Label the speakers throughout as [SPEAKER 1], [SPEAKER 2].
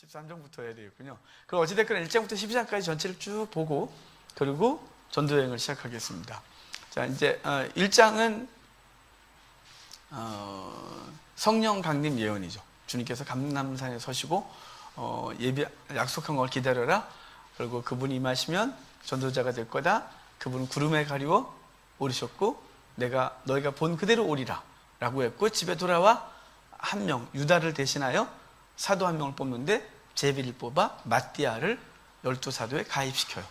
[SPEAKER 1] 13장부터 해야 되겠군요. 그럼 어찌됐건 1장부터 12장까지 전체를 쭉 보고 그리고 전도여행을 시작하겠습니다. 자, 이제 1장은 성령 강림 예언이죠. 주님께서 감람산에 서시고 약속한 걸 기다려라. 그리고 그분이 임하시면 전도자가 될 거다. 그분은 구름에 가리워 오르셨고 너희가 본 그대로 오리라 라고 했고, 집에 돌아와 한 명 유다를 대신하여 사도 한 명을 뽑는데 제비를 뽑아 마띠아를 12사도에 가입시켜요.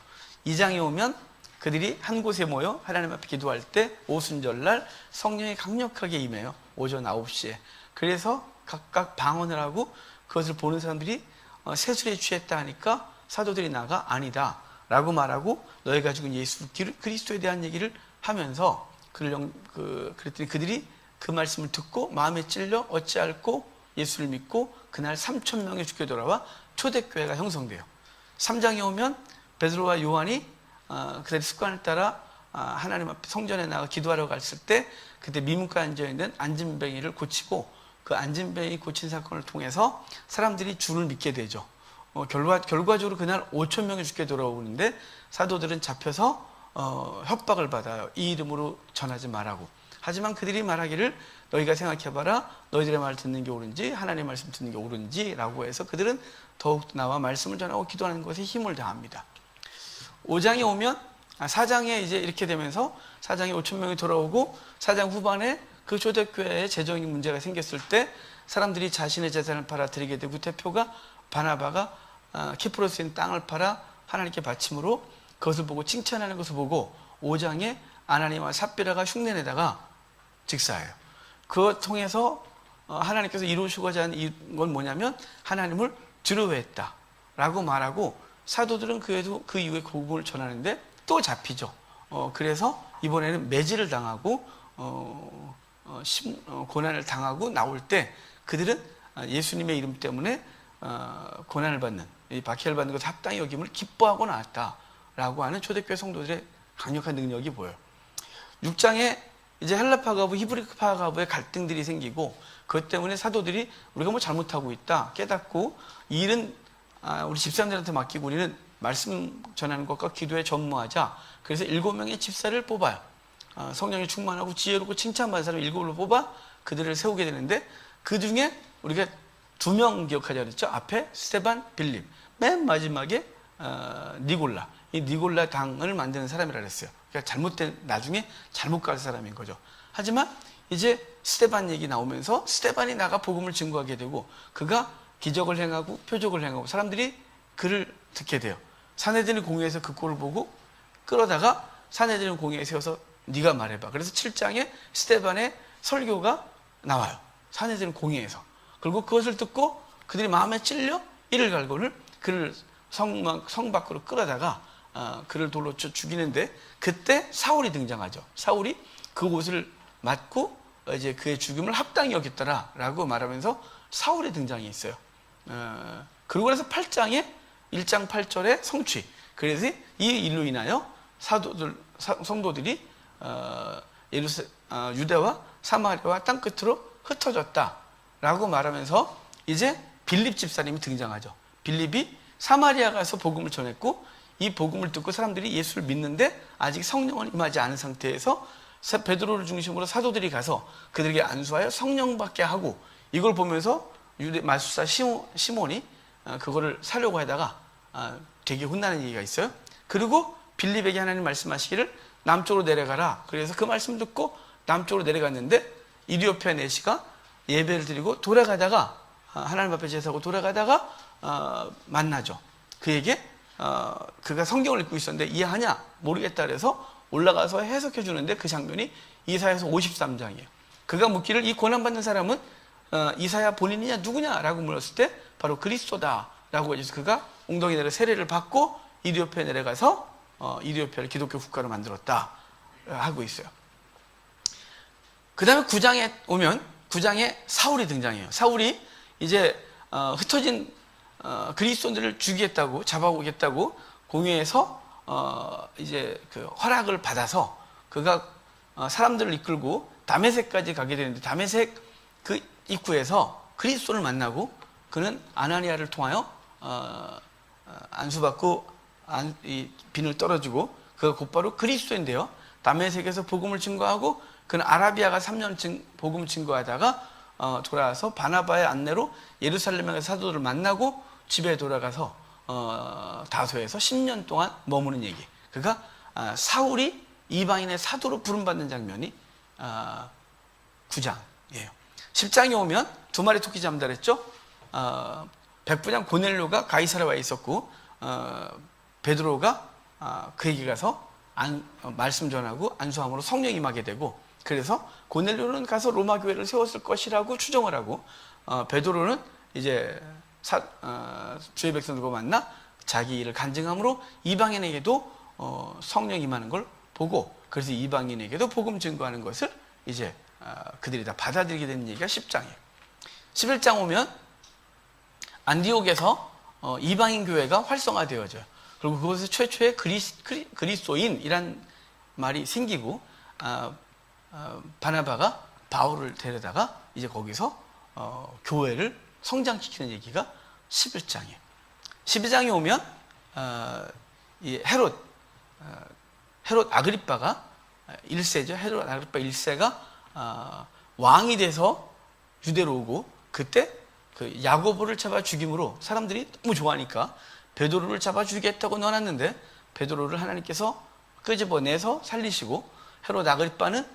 [SPEAKER 1] 2장에 오면 그들이 한 곳에 모여 하나님 앞에 기도할 때 오순절날 성령이 강력하게 임해요. 오전 9시에. 그래서 각각 방언을 하고 그것을 보는 사람들이 세술에 취했다 하니까 사도들이 나가 아니다 라고 말하고, 너희가 지금 예수 그리스도에 대한 얘기를 하면서 그랬더니 그들이 그 말씀을 듣고 마음에 찔려 어찌할꼬 예수를 믿고 그날 3,000명이 죽게 돌아와 초대교회가 형성돼요. 3장에 오면 베드로와 요한이 그들의 습관을 따라 하나님 앞에 성전에 나가 기도하러 갔을 때 그때 미문가에 앉아있는 안진뱅이를 고치고, 그 안진뱅이 고친 사건을 통해서 사람들이 주를 믿게 되죠. 결과적으로 그날 5,000명이 죽게 돌아오는데 사도들은 잡혀서 협박을 받아요. 이 이름으로 전하지 말라고. 하지만 그들이 말하기를 너희가 생각해봐라, 너희들의 말을 듣는 게 옳은지 하나님의 말씀 듣는 게 옳은지 라고 해서 그들은 더욱 나와 말씀을 전하고 기도하는 것에 힘을 다합니다. 5장에 오면 4장에 이제 이렇게 되면서 4장에 5,000명이 돌아오고 4장 후반에 그 초대교회에 재정의 문제가 생겼을 때 사람들이 자신의 재산을 팔아 드리게 되고, 대표가 바나바가 키프로스에 있는 땅을 팔아 하나님께 바침으로 그것을 보고 칭찬하는 것을 보고 5장에 아나니와 삽비라가 흉내내다가 직사해요. 그것 통해서 하나님께서 이루시고자 하는 건 뭐냐면 하나님을 두려워했다 라고 말하고, 사도들은 그 이후에 복음을 전하는데 또 잡히죠. 그래서 이번에는 매질을 당하고 고난을 당하고 나올 때 그들은 예수님의 이름 때문에 고난을 받는, 이 박해를 받는 것을 합당히 여김을 기뻐하고 나왔다라고 하는 초대교회 성도들의 강력한 능력이 보여요. 6장에 이제 헬라파 가부, 히브리파 가부의 갈등들이 생기고, 그것 때문에 사도들이 우리가 뭐 잘못하고 있다 깨닫고 이 일은 우리 집사람들한테 맡기고 우리는 말씀 전하는 것과 기도에 전무하자. 그래서 7명의 집사를 뽑아요. 성령이 충만하고 지혜롭고 칭찬받은 사람 7을 뽑아 그들을 세우게 되는데, 그 중에 우리가 2명 기억하자 그랬죠. 앞에 스데반, 빌립, 맨 마지막에 니골라. 이 니골라 당을 만드는 사람이라 그랬어요. 그러니까 나중에 잘못 갈 사람인 거죠. 하지만 이제 스데반 얘기 나오면서 스데반이 나가 복음을 증거하게 되고, 그가 기적을 행하고 표적을 행하고 사람들이 그를 듣게 돼요. 산헤드린 공회에서 그 꼴을 보고 끌어다가 산헤드린 공회에 세워서 네가 말해봐. 그래서 7장에 스데반의 설교가 나와요. 산헤드린 공회에서. 그리고 그것을 듣고 그들이 마음에 찔려 이를 갈고를 그를 성 밖으로 끌어다가 그를 돌로 죽이는데, 그때 사울이 등장하죠. 사울이 그 옷을 맞고 이제 그의 죽음을 합당히 여겼더라라고 말하면서 사울의 등장이 있어요. 그리고 나서 8장에 1장 8절에 성취. 그래서 이 일로 인하여 성도들이 유대와 사마리아와 땅끝으로 흩어졌다라고 말하면서 이제 빌립 집사님이 등장하죠. 빌립이 사마리아 가서 복음을 전했고, 이 복음을 듣고 사람들이 예수를 믿는데 아직 성령은 임하지 않은 상태에서 베드로를 중심으로 사도들이 가서 그들에게 안수하여 성령 받게 하고, 이걸 보면서 유대 마술사 시몬이 그거를 사려고 하다가 되게 혼나는 얘기가 있어요. 그리고 빌립에게 하나님 말씀하시기를 남쪽으로 내려가라. 그래서 그 말씀 듣고 남쪽으로 내려갔는데 이디오피아 내시가 예배를 드리고 돌아가다가 하나님 앞에 제사하고 돌아가다가 만나죠. 그에게 그가 성경을 읽고 있었는데 이해하냐? 모르겠다 그래서 올라가서 해석해 주는데 그 장면이 이사야서 53장이에요. 그가 묻기를 이 고난받는 사람은 이사야 본인이냐 누구냐? 라고 물었을 때 바로 그리스도다 라고 해서 그가 웅덩이 내려 세례를 받고 이디오피아에 내려가서 이디오피아를 기독교 국가로 만들었다 하고 있어요. 그 다음에 9장에 오면 9장에 사울이 등장해요. 사울이 이제 흩어진 그리스도인들을 죽이겠다고 잡아오겠다고 공회에서 이제 그 허락을 받아서 그가 사람들을 이끌고 다메섹까지 가게 되는데, 다메섹 그 입구에서 그리스도를 만나고 그는 아나니아를 통하여 안수받고 이 빈을 떨어지고 그가 곧바로 그리스도인데요. 다메섹에서 복음을 증거하고 그는 아라비아가 3년 복음 증거하다가 돌아와서 바나바의 안내로 예루살렘에 가서 사도들을 만나고 집에 돌아가서 다소에서 10년 동안 머무는 얘기. 그가 사울이 이방인의 사도로 부름받는 장면이 9장이에요. 10장에 오면 두 마리 토끼 잠달했죠. 백부장 고넬료가 가이사랴에 있었고 베드로가 그에게 가서 말씀 전하고 안수함으로 성령이 임하게 되고, 그래서 고넬료는 가서 로마 교회를 세웠을 것이라고 추정을 하고 베드로는 이제 주의 백성들과 만나 자기 일을 간증함으로 이방인에게도 성령 임하는 걸 보고, 그래서 이방인에게도 복음 증거하는 것을 이제 그들이 다 받아들이게 되는 얘기가 10장이에요. 11장 오면 안디옥에서 이방인 교회가 활성화되어져요. 그리고 그곳에서 최초의 그리스도인이란 말이 생기고 바나바가 바울을 데려다가 이제 거기서 교회를 성장시키는 얘기가 11장이에요. 12장에 오면 이 헤롯 아그리빠가 1세죠. 헤롯 아그리빠 1세가 왕이 돼서 유대로 오고, 그때 그 야고보를 잡아 죽임으로 사람들이 너무 좋아하니까 베드로를 잡아 죽이겠다고 넣어놨는데 베드로를 하나님께서 끄집어내서 살리시고, 헤롯 아그리빠는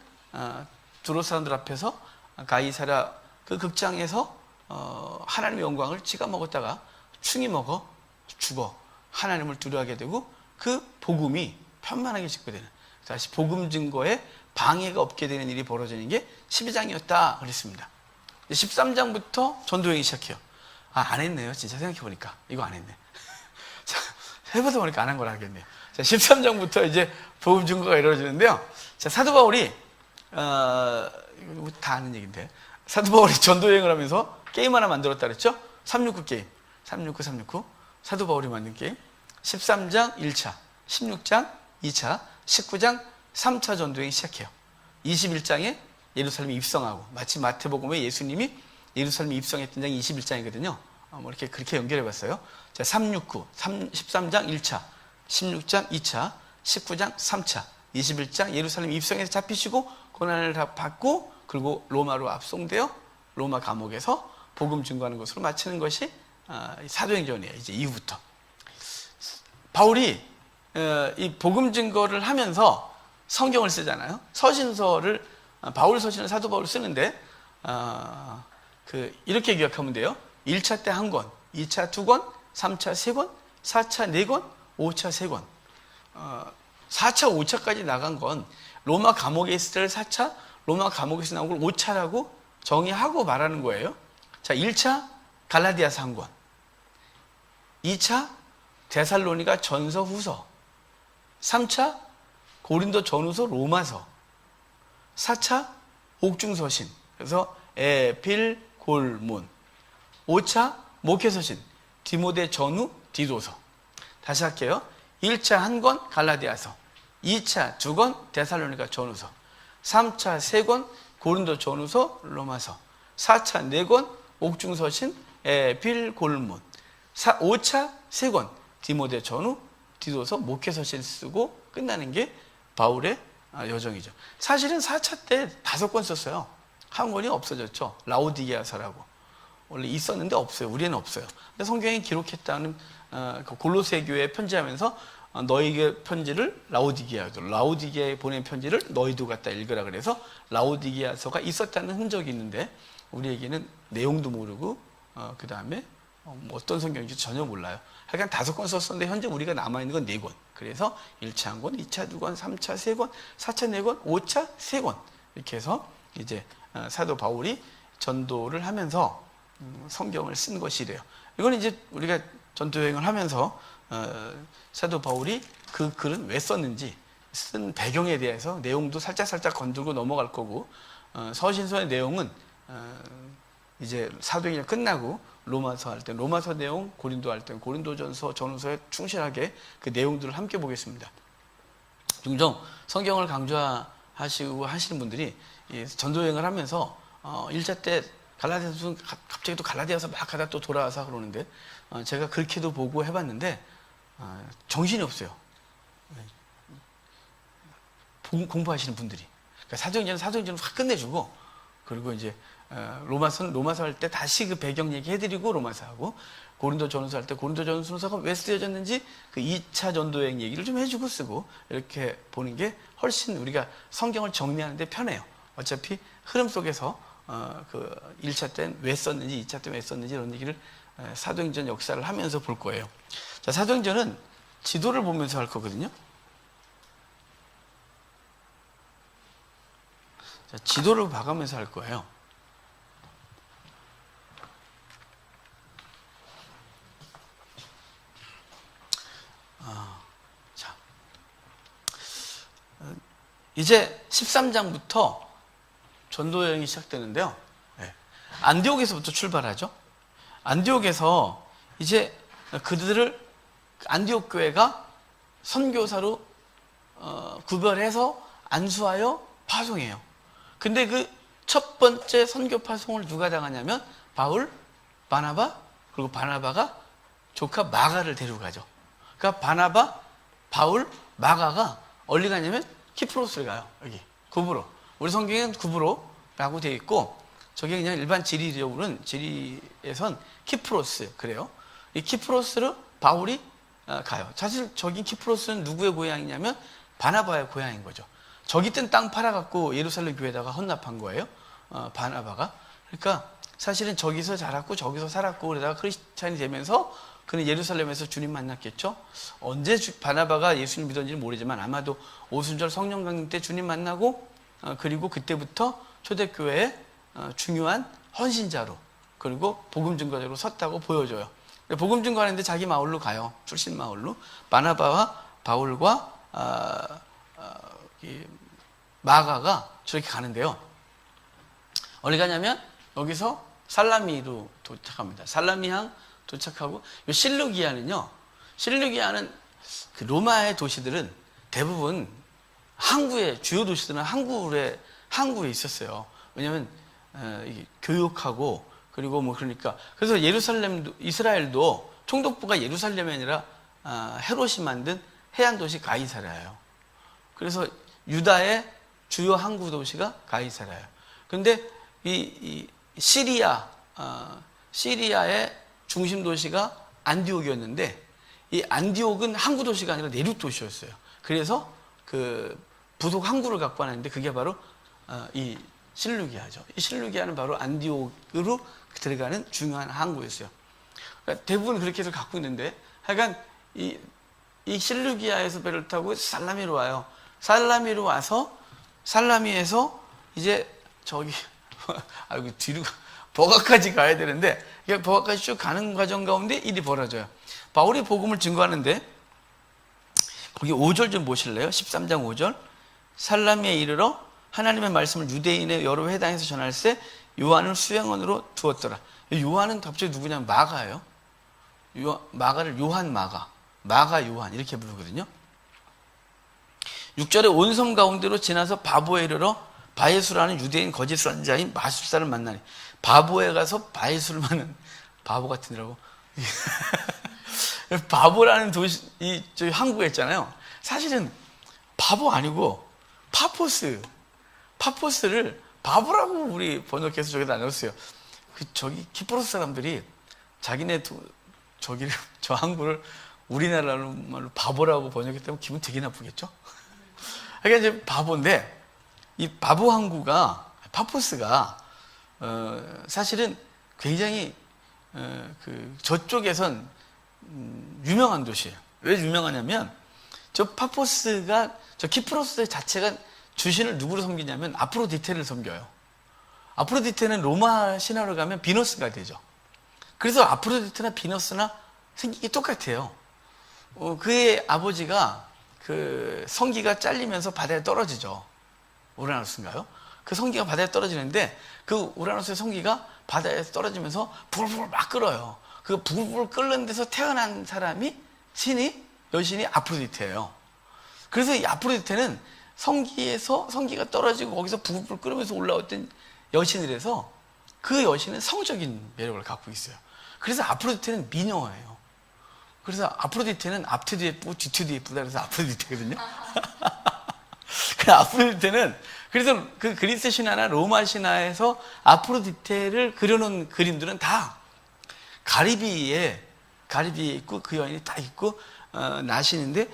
[SPEAKER 1] 두로 사람들 앞에서 가이사랴 그 극장에서 하나님의 영광을 지가 먹었다가 충이 먹어 죽어 하나님을 두려워하게 되고, 그 복음이 편만하게 집거되는, 다시 복음 증거에 방해가 없게 되는 일이 벌어지는 게 12장이었다 그랬습니다. 13장부터 전도행이 시작해요. 안 했네요. 진짜 생각해보니까 이거 안 했네. 자, 해보다 보니까 안 한 거라 하겠네요. 자, 13장부터 이제 복음 증거가 이루어지는데요. 자, 사도 바울이 이거 다 아는 얘기인데, 사도 바울이 전도여행을 하면서 게임 하나 만들었다 그랬죠? 369 게임. 369 사도 바울이 만든 게임. 13장 1차, 16장 2차, 19장 3차 전도여행이 시작해요. 21장에 예루살렘에 입성하고, 마치 마태복음에 예수님이 예루살렘에 입성했던 장이 21장이거든요. 그렇게 연결해 봤어요. 자, 369, 13장 1차, 16장 2차, 19장 3차, 21장 예루살렘 입성해서 잡히시고 고난을 받고, 그리고 로마로 압송되어 로마 감옥에서 복음 증거하는 것으로 마치는 것이 사도행전이에요. 이제 이후부터 바울이 이 복음 증거를 하면서 성경을 쓰잖아요. 서신서를 바울 서신을 사도 바울 쓰는데 이렇게 기억하면 돼요. 1차 때 1권, 2차 2권, 3차 3권, 4차 4권, 5차 3권. 4차, 5차까지 나간 건 로마 감옥에 있을 때를 4차, 로마 감옥에서 나온 걸 5차라고 정의하고 말하는 거예요. 자, 1차 갈라디아서 1권, 2차 데살로니가 전서 후서, 3차 고린도 전후서 로마서, 4차 옥중서신, 그래서 에필 골문, 5차 목회서신 디모데 전후 디도서. 다시 할게요. 1차 1권 갈라디아서, 2차 2권 데살로니가 전후서, 3차 3권 고린도 전후서 로마서, 4차 4권 옥중서신 에필 골문, 5차 3권 디모데 전후 디도서 목회서신 쓰고 끝나는 게 바울의 여정이죠. 사실은 4차 때 5권 썼어요. 한 권이 없어졌죠. 라오디게아서라고. 원래 있었는데 없어요. 우리는 없어요. 근데 성경에 기록했다는 골로새 교회에 편지하면서 너희에게 편지를 라오디게아에 보낸 편지를 너희도 갖다 읽으라 그래서 라오디게아서가 있었다는 흔적이 있는데, 우리에게는 내용도 모르고 그 다음에 어떤 성경인지 전혀 몰라요. 하여간 5권 썼었는데 현재 우리가 남아있는 건 4권. 그래서 1차 1권, 2차 2권, 3차 3권, 4차 4권, 5차 3권. 이렇게 해서 이제 사도 바울이 전도를 하면서 성경을 쓴 것이래요. 이건 이제 우리가 전도여행을 하면서 사도 바울이 그 글은 왜 썼는지, 쓴 배경에 대해서 내용도 살짝 건들고 넘어갈 거고, 서신서의 내용은 이제 사도행전 끝나고 로마서 할 때 로마서 내용, 고린도 할 때 고린도전서, 전후서에 충실하게 그 내용들을 함께 보겠습니다. 종종 성경을 강조하시고 하시는 분들이 전도여행을 하면서 1차 때 갈라디아서 갑자기 또 갈라디아서 막 하다 또 돌아와서 그러는데 제가 그렇게도 보고 해봤는데 정신이 없어요. 공부하시는 분들이. 그러니까 사도행전은 확 끝내주고, 그리고 이제 로마서 할 때 다시 그 배경 얘기 해드리고 로마서 하고, 고린도 전후서 할 때 고린도 전후서가 왜 쓰여졌는지 그 2차 전도여행 얘기를 좀 해주고 쓰고, 이렇게 보는 게 훨씬 우리가 성경을 정리하는 데 편해요. 어차피 흐름 속에서 그 1차 때는 왜 썼는지 2차 때는 왜 썼는지 이런 얘기를 사도행전 역사를 하면서 볼 거예요. 자, 사도행전은 지도를 보면서 할 거거든요. 자, 지도를 봐가면서 할 거예요. 자, 이제 13장부터 전도 여행이 시작되는데요. 네. 안디옥에서부터 출발하죠. 안디옥에서 이제 그들을 안디옥 교회가 선교사로 구별해서 안수하여 파송해요. 근데 그 첫 번째 선교 파송을 누가 당하냐면 바울, 바나바, 그리고 바나바가 조카 마가를 데려가죠. 그러니까 바나바, 바울, 마가가 어디 가냐면 키프로스를 가요. 여기 구브로. 우리 성경에는 구브로라고 되어 있고, 저게 그냥 일반 지리적으로는 지리에선 키프로스 그래요. 이 키프로스를 바울이 가요. 사실 저기 키프로스는 누구의 고향이냐면 바나바의 고향인 거죠. 저기 땐 땅 팔아갖고 예루살렘 교회에다가 헌납한 거예요. 바나바가. 그러니까 사실은 저기서 자랐고 저기서 살았고 그러다가 크리스찬이 되면서 그는 예루살렘에서 주님 만났겠죠. 언제 바나바가 예수님 믿었는지는 모르지만 아마도 오순절 성령 강림 때 주님 만나고, 그리고 그때부터 초대교회의 중요한 헌신자로, 그리고 복음 증거자로 섰다고 보여져요. 복음 증거하는데 자기 마을로 가요. 출신 마을로. 바나바와 바울과 마가가 저렇게 가는데요. 어디 가냐면 여기서 살라미로 도착합니다. 살라미항 도착하고, 실루기아는요, 실루기아는 그 로마의 도시들은 대부분 항구에, 주요 도시들은 항구에 있었어요. 왜냐면 교육하고, 그리고 뭐 그러니까, 그래서 예루살렘도, 이스라엘도 총독부가 예루살렘이 아니라 헤롯이 만든 해안 도시 가이사랴예요. 그래서 유다의 주요 항구 도시가 가이사랴예요. 그런데 이 시리아의 중심 도시가 안디옥이었는데, 이 안디옥은 항구 도시가 아니라 내륙 도시였어요. 그래서 그 부속 항구를 갖고 왔는데 그게 바로 이 실루기아죠. 이 실루기아는 바로 안디옥으로 들어가는 중요한 항구였어요. 그러니까 대부분 그렇게 해서 갖고 있는데, 하여간 이 실루기아에서 배를 타고 살라미로 와요. 살라미로 와서 살라미에서 이제 저기 아이고 뒤로 버가까지 가야 되는데, 버가까지 쭉 가는 과정 가운데 일이 벌어져요. 바울이 복음을 증거하는데, 거기 5절 좀 보실래요? 13장 5절. 살라미에 이르러 하나님의 말씀을 유대인의 여러 회당에서 전할세 요한을 수양원으로 두었더라. 요한은 갑자기 누구냐면 마가예요. 마가를 요한 마가 요한 이렇게 부르거든요. 6절에 온 섬 가운데로 지나서 바보에 이르러 바예수라는 유대인 거짓 선자인 마술사를 만나니. 바보에 가서 바예수를 만난, 바보 같은 데라고. 바보라는 도시, 저기 항구가 있잖아요. 사실은 바보 아니고 파포스를 바보라고 우리 번역해서 저기다 넣었어요. 저기 키프로스 사람들이 자기네 저기를, 저 항구를 우리나라 말로 바보라고 번역했다면 기분 되게 나쁘겠죠? 그러니까 이제 바보인데, 이 바보 항구가, 파포스가, 사실은 굉장히, 저쪽에선, 유명한 도시예요. 왜 유명하냐면, 저 파포스가, 저 키프로스 자체가 주신을 누구로 섬기냐면, 아프로디테를 섬겨요. 아프로디테는 로마 신화로 가면 비너스가 되죠. 그래서 아프로디테나 비너스나 생기기 똑같아요. 그의 아버지가 그 성기가 잘리면서 바다에 떨어지죠. 우라노스인가요? 그 성기가 바다에 떨어지는데, 그 우라노스의 성기가 바다에 떨어지면서 불불 막 끓어요. 그 불불 끓는 데서 태어난 사람이 여신이 아프로디테예요. 그래서 이 아프로디테는 성기가 떨어지고 거기서 불불 끓으면서 올라왔던 여신이라서 그 여신은 성적인 매력을 갖고 있어요. 그래서 아프로디테는 미녀예요. 그래서 아프로디테는 앞뒤도 예쁘고 뒤뒤도 예쁘다 그래서 아프로디테거든요. 그 아프로디테는 그래서 그 그리스 신화나 로마 신화에서 아프로디테를 그려놓은 그림들은 다 가리비에 있고 그 여인이 딱 있고 나시는데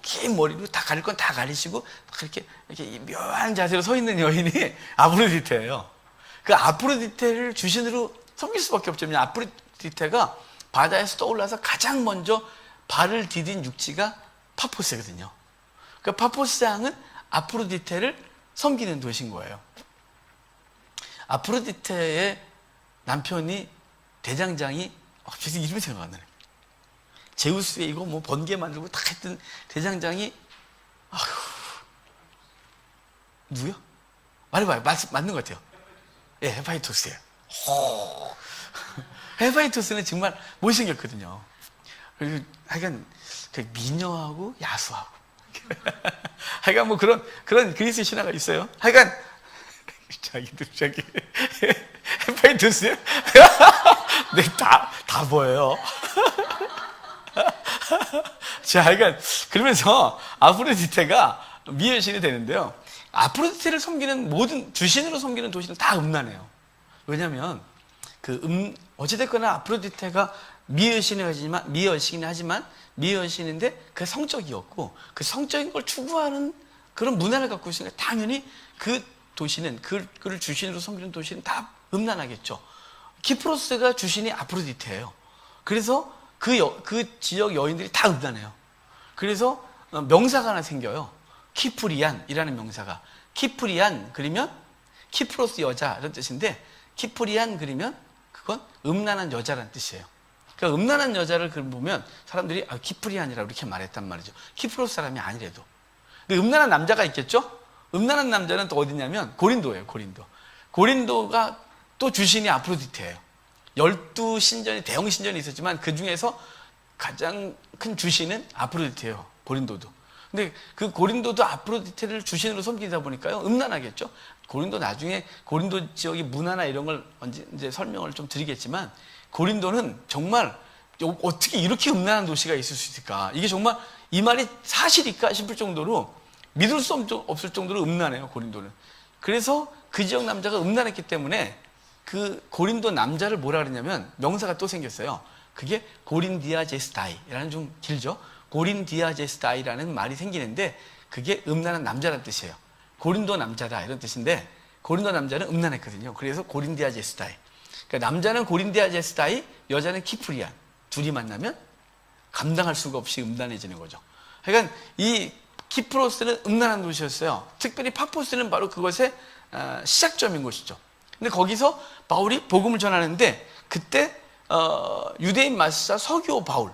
[SPEAKER 1] 긴 머리로 다 가릴 건 다 가리시고 이렇게 묘한 자세로 서 있는 여인이 아프로디테예요. 그 아프로디테를 주신으로 섬길 수밖에 없죠. 아프로디테가 바다에서 떠올라서 가장 먼저 발을 디딘 육지가 파포스거든요. 그 파포스 항은 아프로디테를 섬기는 도시인 거예요. 아프로디테의 남편이 대장장이 갑자기 이름이 생각 안 나네. 제우스의 이거 뭐 번개 만들고 다 했던 대장장이 누구요? 말해봐요. 맞는 것 같아요. 예, 헤파이토스예요. 헤파이토스는 정말 못생겼거든요. 그리고 하여간 미녀하고 야수하고 하여간 뭐 그런 그리스 신화가 있어요. 하여간 자기 헤파이토스요? 네, 다 보여요. 자, 하여간 그러면서 아프로디테가 미여신이 되는데요. 아프로디테를 섬기는 모든 주신으로 섬기는 도시는 다 음란해요. 왜냐하면 어찌됐거나 아프로디테가 미여신이긴 하지만 미여신인데 그 성적이었고 그 성적인 걸 추구하는 그런 문화를 갖고 있으니까 당연히 그 도시는 그를 주신으로 섬기는 도시는 다 음란하겠죠. 키프로스가 주신이 아프로디테예요. 그래서 그 지역 여인들이 다 음란해요. 그래서 명사가 하나 생겨요. 키프리안이라는 명사가. 키프리안 그리면 키프로스 여자 이런 뜻인데 키프리안 그리면 그건 음란한 여자라는 뜻이에요. 그러니까 음란한 여자를 보면 사람들이 키프리안이라고 이렇게 말했단 말이죠. 키프로스 사람이 아니래도. 음란한 남자가 있겠죠? 음란한 남자는 또 어디냐면 고린도예요. 고린도가 또 주신이 아프로디테예요. 12신전이 대형 신전이 있었지만 그 중에서 가장 큰 주신은 아프로디테예요. 고린도도. 근데 그 고린도도 아프로디테를 주신으로 섬기다 보니까요. 음란하겠죠. 나중에 고린도 지역의 문화나 이런 걸 언제 이제 설명을 좀 드리겠지만 고린도는 정말 어떻게 이렇게 음란한 도시가 있을 수 있을까? 이게 정말 이 말이 사실일까 싶을 정도로 믿을 수 없을 정도로 음란해요. 고린도는. 그래서 그 지역 남자가 음란했기 때문에 그 고린도 남자를 뭐라 그러냐면 명사가 또 생겼어요. 그게 고린디아제스타이라는 좀 길죠. 고린디아제스타이라는 말이 생기는데 그게 음란한 남자라는 뜻이에요. 고린도 남자다 이런 뜻인데 고린도 남자는 음란했거든요. 그래서 고린디아제스타이. 그러니까 남자는 고린디아제스타이, 여자는 키프리안. 둘이 만나면 감당할 수가 없이 음란해지는 거죠. 그러니까 이 키프로스는 음란한 도시였어요. 특별히 파포스는 바로 그것의 시작점인 곳이죠. 근데 거기서 바울이 복음을 전하는데 그때 유대인 마술사 서기오 바울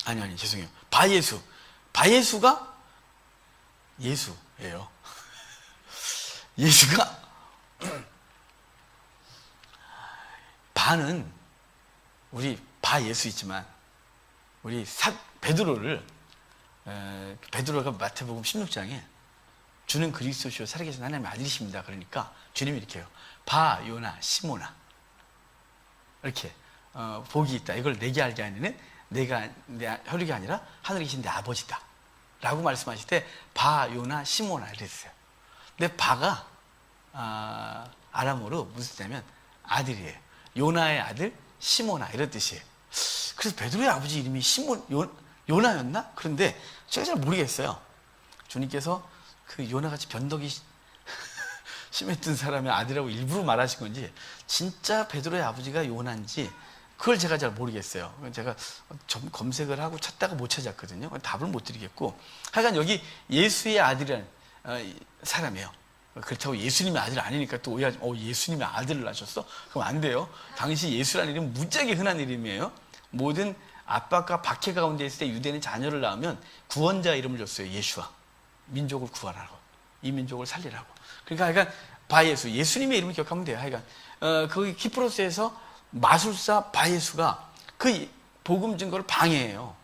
[SPEAKER 1] 아니 죄송해요. 바예수가 예수예요. 예수가 바는 우리 바예수 있지만 우리 베드로가 마태복음 16장에 주는 그리스도시요 살아계신 하나님의 아들이십니다. 그러니까 주님이 이렇게 해요. 바 요나 시모나 이렇게 복이 있다. 이걸 내게 알게 하는 내가 내 혈육이 아니라 하늘에 계신 내 아버지다 라고 말씀하실 때 바 요나 시모나 이랬어요. 근데 바가 아람어로 무슨 뜻이냐면 아들이에요. 요나의 아들 시모나 이런 뜻이에요. 그래서 베드로의 아버지 이름이 요나였나? 그런데 제가 잘 모르겠어요. 주님께서 그 요나같이 변덕이 심했던 사람의 아들이라고 일부러 말하신 건지 진짜 베드로의 아버지가 요나인지 그걸 제가 잘 모르겠어요. 제가 좀 검색을 하고 찾다가 못 찾았거든요. 답을 못 드리겠고 하여간 여기 예수의 아들이라는 사람이에요. 그렇다고 예수님의 아들 아니니까 또 오해하지 예수님의 아들을 낳으셨어? 그럼 안 돼요. 당시 예수라는 이름은 무지하게 흔한 이름이에요. 모든 압박과 박해 가운데 있을 때 유대인은 자녀를 낳으면 구원자 이름을 줬어요. 예수와 민족을 구하라고 이 민족을 살리라고. 그러니까 하여간 바예수 예수님의 이름을 기억하면 돼요. 하여간 거기 키프로스에서 마술사 바예수가 그 복음 증거를 방해해요.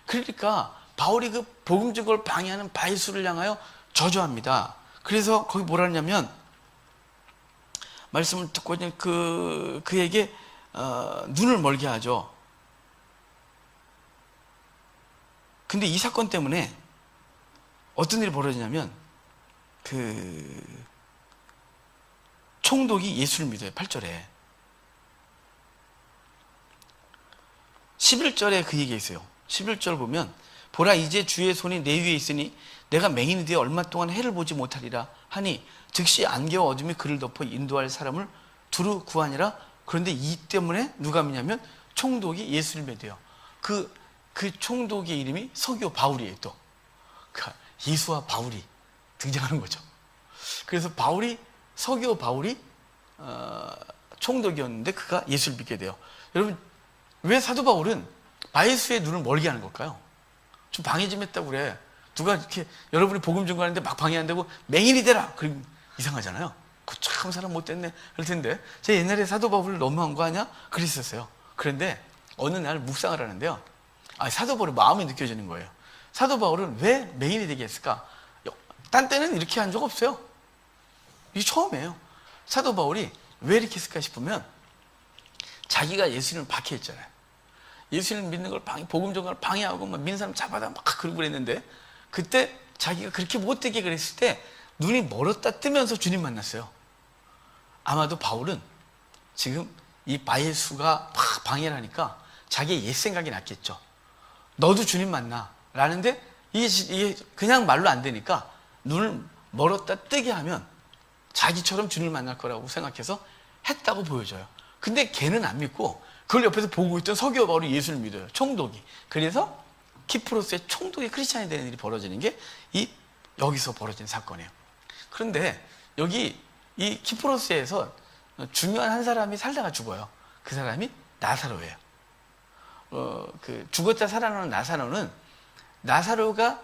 [SPEAKER 1] 그러니까 바울이 그 복음 증거를 방해하는 바예수를 향하여 저주합니다. 그래서 거기 뭐라 하냐면 말씀을 듣고 그냥 그에게 눈을 멀게 하죠. 근데 이 사건 때문에 어떤 일이 벌어지냐면 총독이 예수를 믿어요. 8절에 11절에 그 얘기가 있어요. 11절 보면 보라 이제 주의 손이 내 위에 있으니 내가 맹인이 되어 얼마 동안 해를 보지 못하리라 하니 즉시 안개와 어둠이 그를 덮어 인도할 사람을 두루 구하니라. 그런데 이 때문에 누가 믿냐면 총독이 예수를 믿어요. 그 총독의 이름이 서기오 바울이에요. 또 그러니까 예수와 바울이 등장하는 거죠. 그래서 서기오 바울이 총독이었는데 그가 예수를 믿게 돼요. 여러분, 왜 사도 바울은 바예수의 눈을 멀게 하는 걸까요? 좀 방해 좀 했다고 그래. 누가 이렇게 여러분이 복음 전가하는데 막 방해한다고 맹인이 되라. 그럼 이상하잖아요. 그 참 사람 못됐네. 그럴 텐데 제가 옛날에 사도 바울을 너무한 거 아니야? 그랬었어요. 그런데 어느 날 묵상을 하는데요. 사도 바울의 마음이 느껴지는 거예요. 사도 바울은 왜 맹인이 되게 했을까? 딴 때는 이렇게 한 적 없어요. 이게 처음이에요. 사도 바울이 왜 이렇게 했을까 싶으면 자기가 예수님을 박해했잖아요. 예수님을 믿는 걸 복음 전가를 방해하고 막 믿는 사람 잡아다 막 그러고 그랬는데 그때 자기가 그렇게 못되게 그랬을 때 눈이 멀었다 뜨면서 주님 만났어요. 아마도 바울은 지금 이 바예수가 막 방해를 하니까 자기의 옛 생각이 났겠죠. 너도 주님 만나 라는데 이게 그냥 말로 안 되니까 눈을 멀었다 뜨게 하면 자기처럼 주님을 만날 거라고 생각해서 했다고 보여져요. 근데 걔는 안 믿고 그걸 옆에서 보고 있던 서기오 바울이 예수를 믿어요. 총독이. 그래서 키프로스의 총독이 크리스찬이 되는 일이 벌어지는 게 여기서 벌어진 사건이에요. 그런데 여기 이 키프로스에서 중요한 한 사람이 살다가 죽어요. 그 사람이 나사로예요. 죽었다 살아나는 나사로가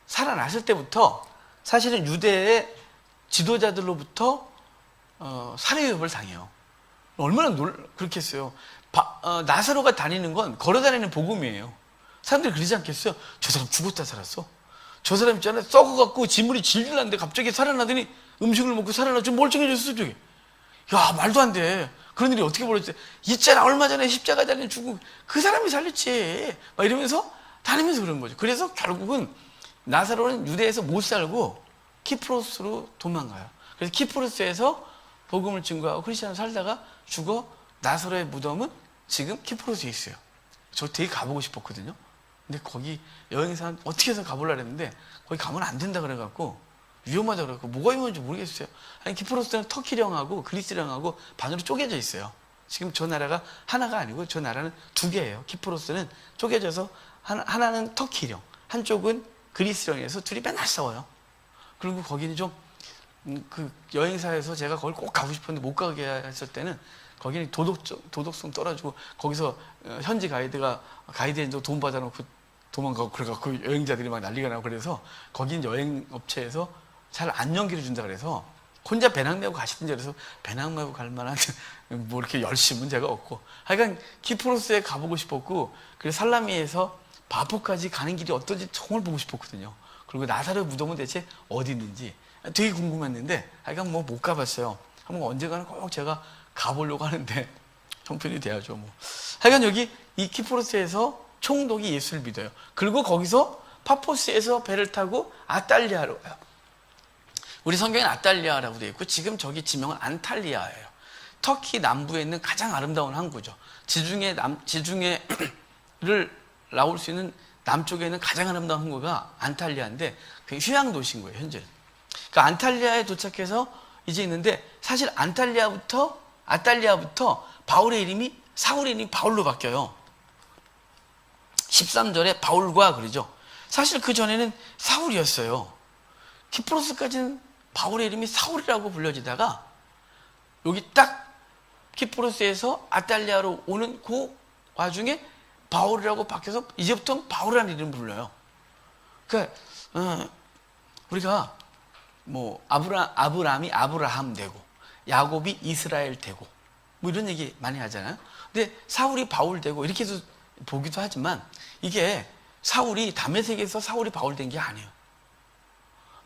[SPEAKER 1] 살아났을 때부터 사실은 유대의 지도자들로부터 살해위협을 당해요. 얼마나 그렇게 했어요. 나사로가 다니는 건 걸어다니는 복음이에요. 사람들이 그러지 않겠어요? 저 사람 죽었다 살았어. 저 사람 있잖아요. 썩어갖고 지물이 질질 났는데 갑자기 살아나더니 음식을 먹고 살아나 좀 멀쩡해졌어. 저기. 야, 말도 안 돼. 그런 일이 어떻게 벌어졌지? 있잖아, 얼마 전에 십자가 달린 죽은 그 사람이 살렸지. 막 이러면서 다니면서 그런 거죠. 그래서 결국은 나사로는 유대에서 못 살고 키프로스로 도망가요. 그래서 키프로스에서 복음을 증거하고 크리스천으로 살다가 죽어. 나사로의 무덤은 지금 키프로스에 있어요. 저 되게 가보고 싶었거든요. 근데 거기 여행사 어떻게 해서 가보려고 했는데 거기 가면 안 된다 그래갖고 위험하다 그래갖고 뭐가 위험한지 모르겠어요. 아니, 키프로스는 터키령하고 그리스령하고 반으로 쪼개져 있어요. 지금 저 나라가 하나가 아니고 저 나라는 두 개예요. 키프로스는 쪼개져서 하나는 터키령, 한쪽은 그리스령에서 둘이 맨날 싸워요. 그리고 거기는 좀 그 여행사에서 제가 거기 꼭 가고 싶었는데 못 가게 했을 때는 거기는 도덕성 떨어지고 거기서 현지 가이드에서 돈 받아놓고 도망가고 그래갖고 여행자들이 막 난리가 나고 그래서 거긴 여행업체에서 잘 안 연기를 준다 그래서 혼자 배낭 메고 가시든지 그래서 배낭 메고 갈 만한 뭐 이렇게 열심은 제가 없고 하여간 키프로스에 가보고 싶었고 그래서 살라미에서 바포까지 가는 길이 어떤지 정말 보고 싶었거든요. 그리고 나사로 무덤은 대체 어디 있는지 되게 궁금했는데 하여간 뭐 못 가봤어요. 한번 언젠가는 꼭 제가 가보려고 하는데 형편이 돼야죠 뭐. 하여간 여기 이 키프로스에서 총독이 예수를 믿어요. 그리고 거기서 파포스에서 배를 타고 아탈리아로 가요. 우리 성경에는 아탈리아라고 되어 있고 지금 저기 지명은 안탈리아예요. 터키 남부에 있는 가장 아름다운 항구죠. 지중해를 나올 수 있는 남쪽에 있는 가장 아름다운 항구가 안탈리아인데 그게 휴양 도시인 거예요, 현재는. 그러니까 안탈리아에 도착해서 이제 있는데 사실 아탈리아부터 바울의 이름이 사울의 이름이 바울로 바뀌어요. 13절에 바울과 그러죠. 사실 그 전에는 사울이었어요. 키프로스까지는 바울의 이름이 사울이라고 불려지다가 여기 딱 키프로스에서 아탈리아로 오는 그 와중에 바울이라고 바뀌어서 이제부터는 바울이라는 이름을 불러요. 그러니까 우리가 뭐 아브라함이 아브라함 되고 야곱이 이스라엘 되고 뭐 이런 얘기 많이 하잖아요. 근데 사울이 바울 되고 이렇게 해서 보기도 하지만 이게 사울이 다메섹에서 사울이 바울 된 게 아니에요.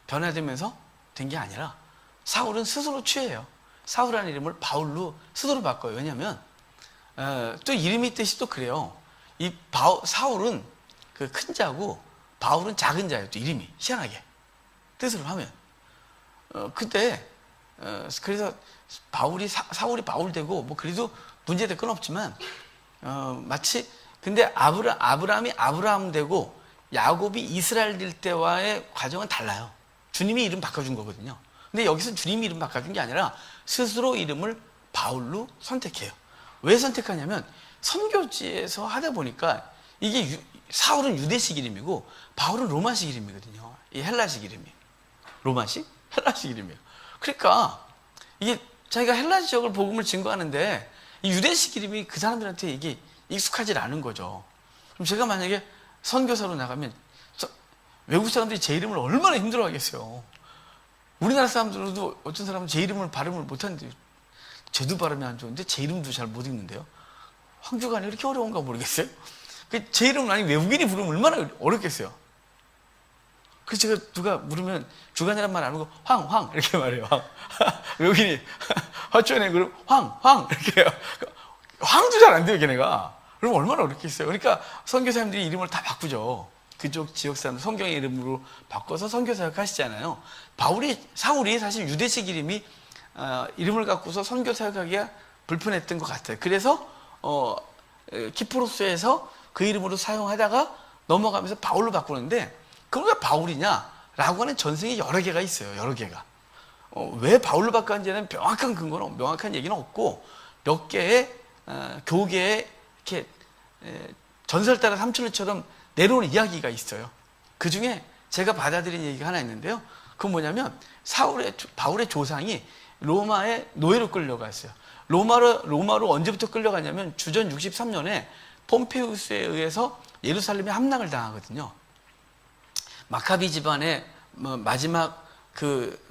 [SPEAKER 1] 변화되면서 된 게 아니라 사울은 스스로 취해요. 사울이라는 이름을 바울로 스스로 바꿔요. 왜냐하면 또 이름의 뜻이 또 그래요. 이 사울은 그 큰 자고 바울은 작은 자예요. 또 이름이 희한하게 뜻으로 하면 그때 그래서 사울이 바울 되고 뭐 그래도 문제될 건 없지만 마치 근데 아브라함이 아브라함 되고 야곱이 이스라엘 될 때와의 과정은 달라요. 주님이 이름 바꿔준 거거든요. 근데 여기서 주님이 이름 바꿔준 게 아니라 스스로 이름을 바울로 선택해요. 왜 선택하냐면 선교지에서 하다 보니까 이게 사울은 유대식 이름이고 바울은 로마식 이름이거든요. 이 헬라식 이름이 로마식? 헬라식 이름이에요. 그러니까 이게 자기가 헬라 지역을 복음을 증거하는데 이 유대식 이름이 그 사람들한테 이게 익숙하지 않은 거죠. 그럼 제가 만약에 선교사로 나가면 외국 사람들이 제 이름을 얼마나 힘들어 하겠어요. 우리나라 사람들도 어떤 사람은 제 이름을 발음을 못하는데 제도 발음이 안 좋은데 제 이름도 잘 못 읽는데요. 황교안이 이렇게 어려운가 모르겠어요. 제 이름은 아니 외국인이 부르면 얼마나 어렵겠어요. 그래서 제가 누가 물으면 주간이란 말 안 하고 황 이렇게 말해요. 외국인이 화초연에 그럼 황 이렇게 해요. 황도 잘 안 돼요 걔네가. 그럼 얼마나 어렵겠어요. 그러니까 선교사님들이 이름을 다 바꾸죠. 그쪽 지역 사람들 성경의 이름으로 바꿔서 선교사역 하시잖아요. 사울이 사실 유대식 이름이 이름을 갖고서 선교사역하기가 불편했던 것 같아요. 그래서 키프로스에서 그 이름으로 사용하다가 넘어가면서 바울로 바꾸는데 그럼 왜 바울이냐라고 하는 전승이 여러 개가 있어요. 여러 개가. 왜 바울로 바꿨는지는 명확한 근거는 명확한 얘기는 없고 몇 개의 교계에 이렇게 전설 따라 삼천리처럼 내려오는 이야기가 있어요. 그 중에 제가 받아들인 얘기가 하나 있는데요. 그건 뭐냐면 바울의 조상이 로마의 노예로 끌려갔어요. 로마로 언제부터 끌려갔냐면 주전 63년에 폼페우스에 의해서 예루살렘에 함락을 당하거든요. 마카비 집안의 마지막 그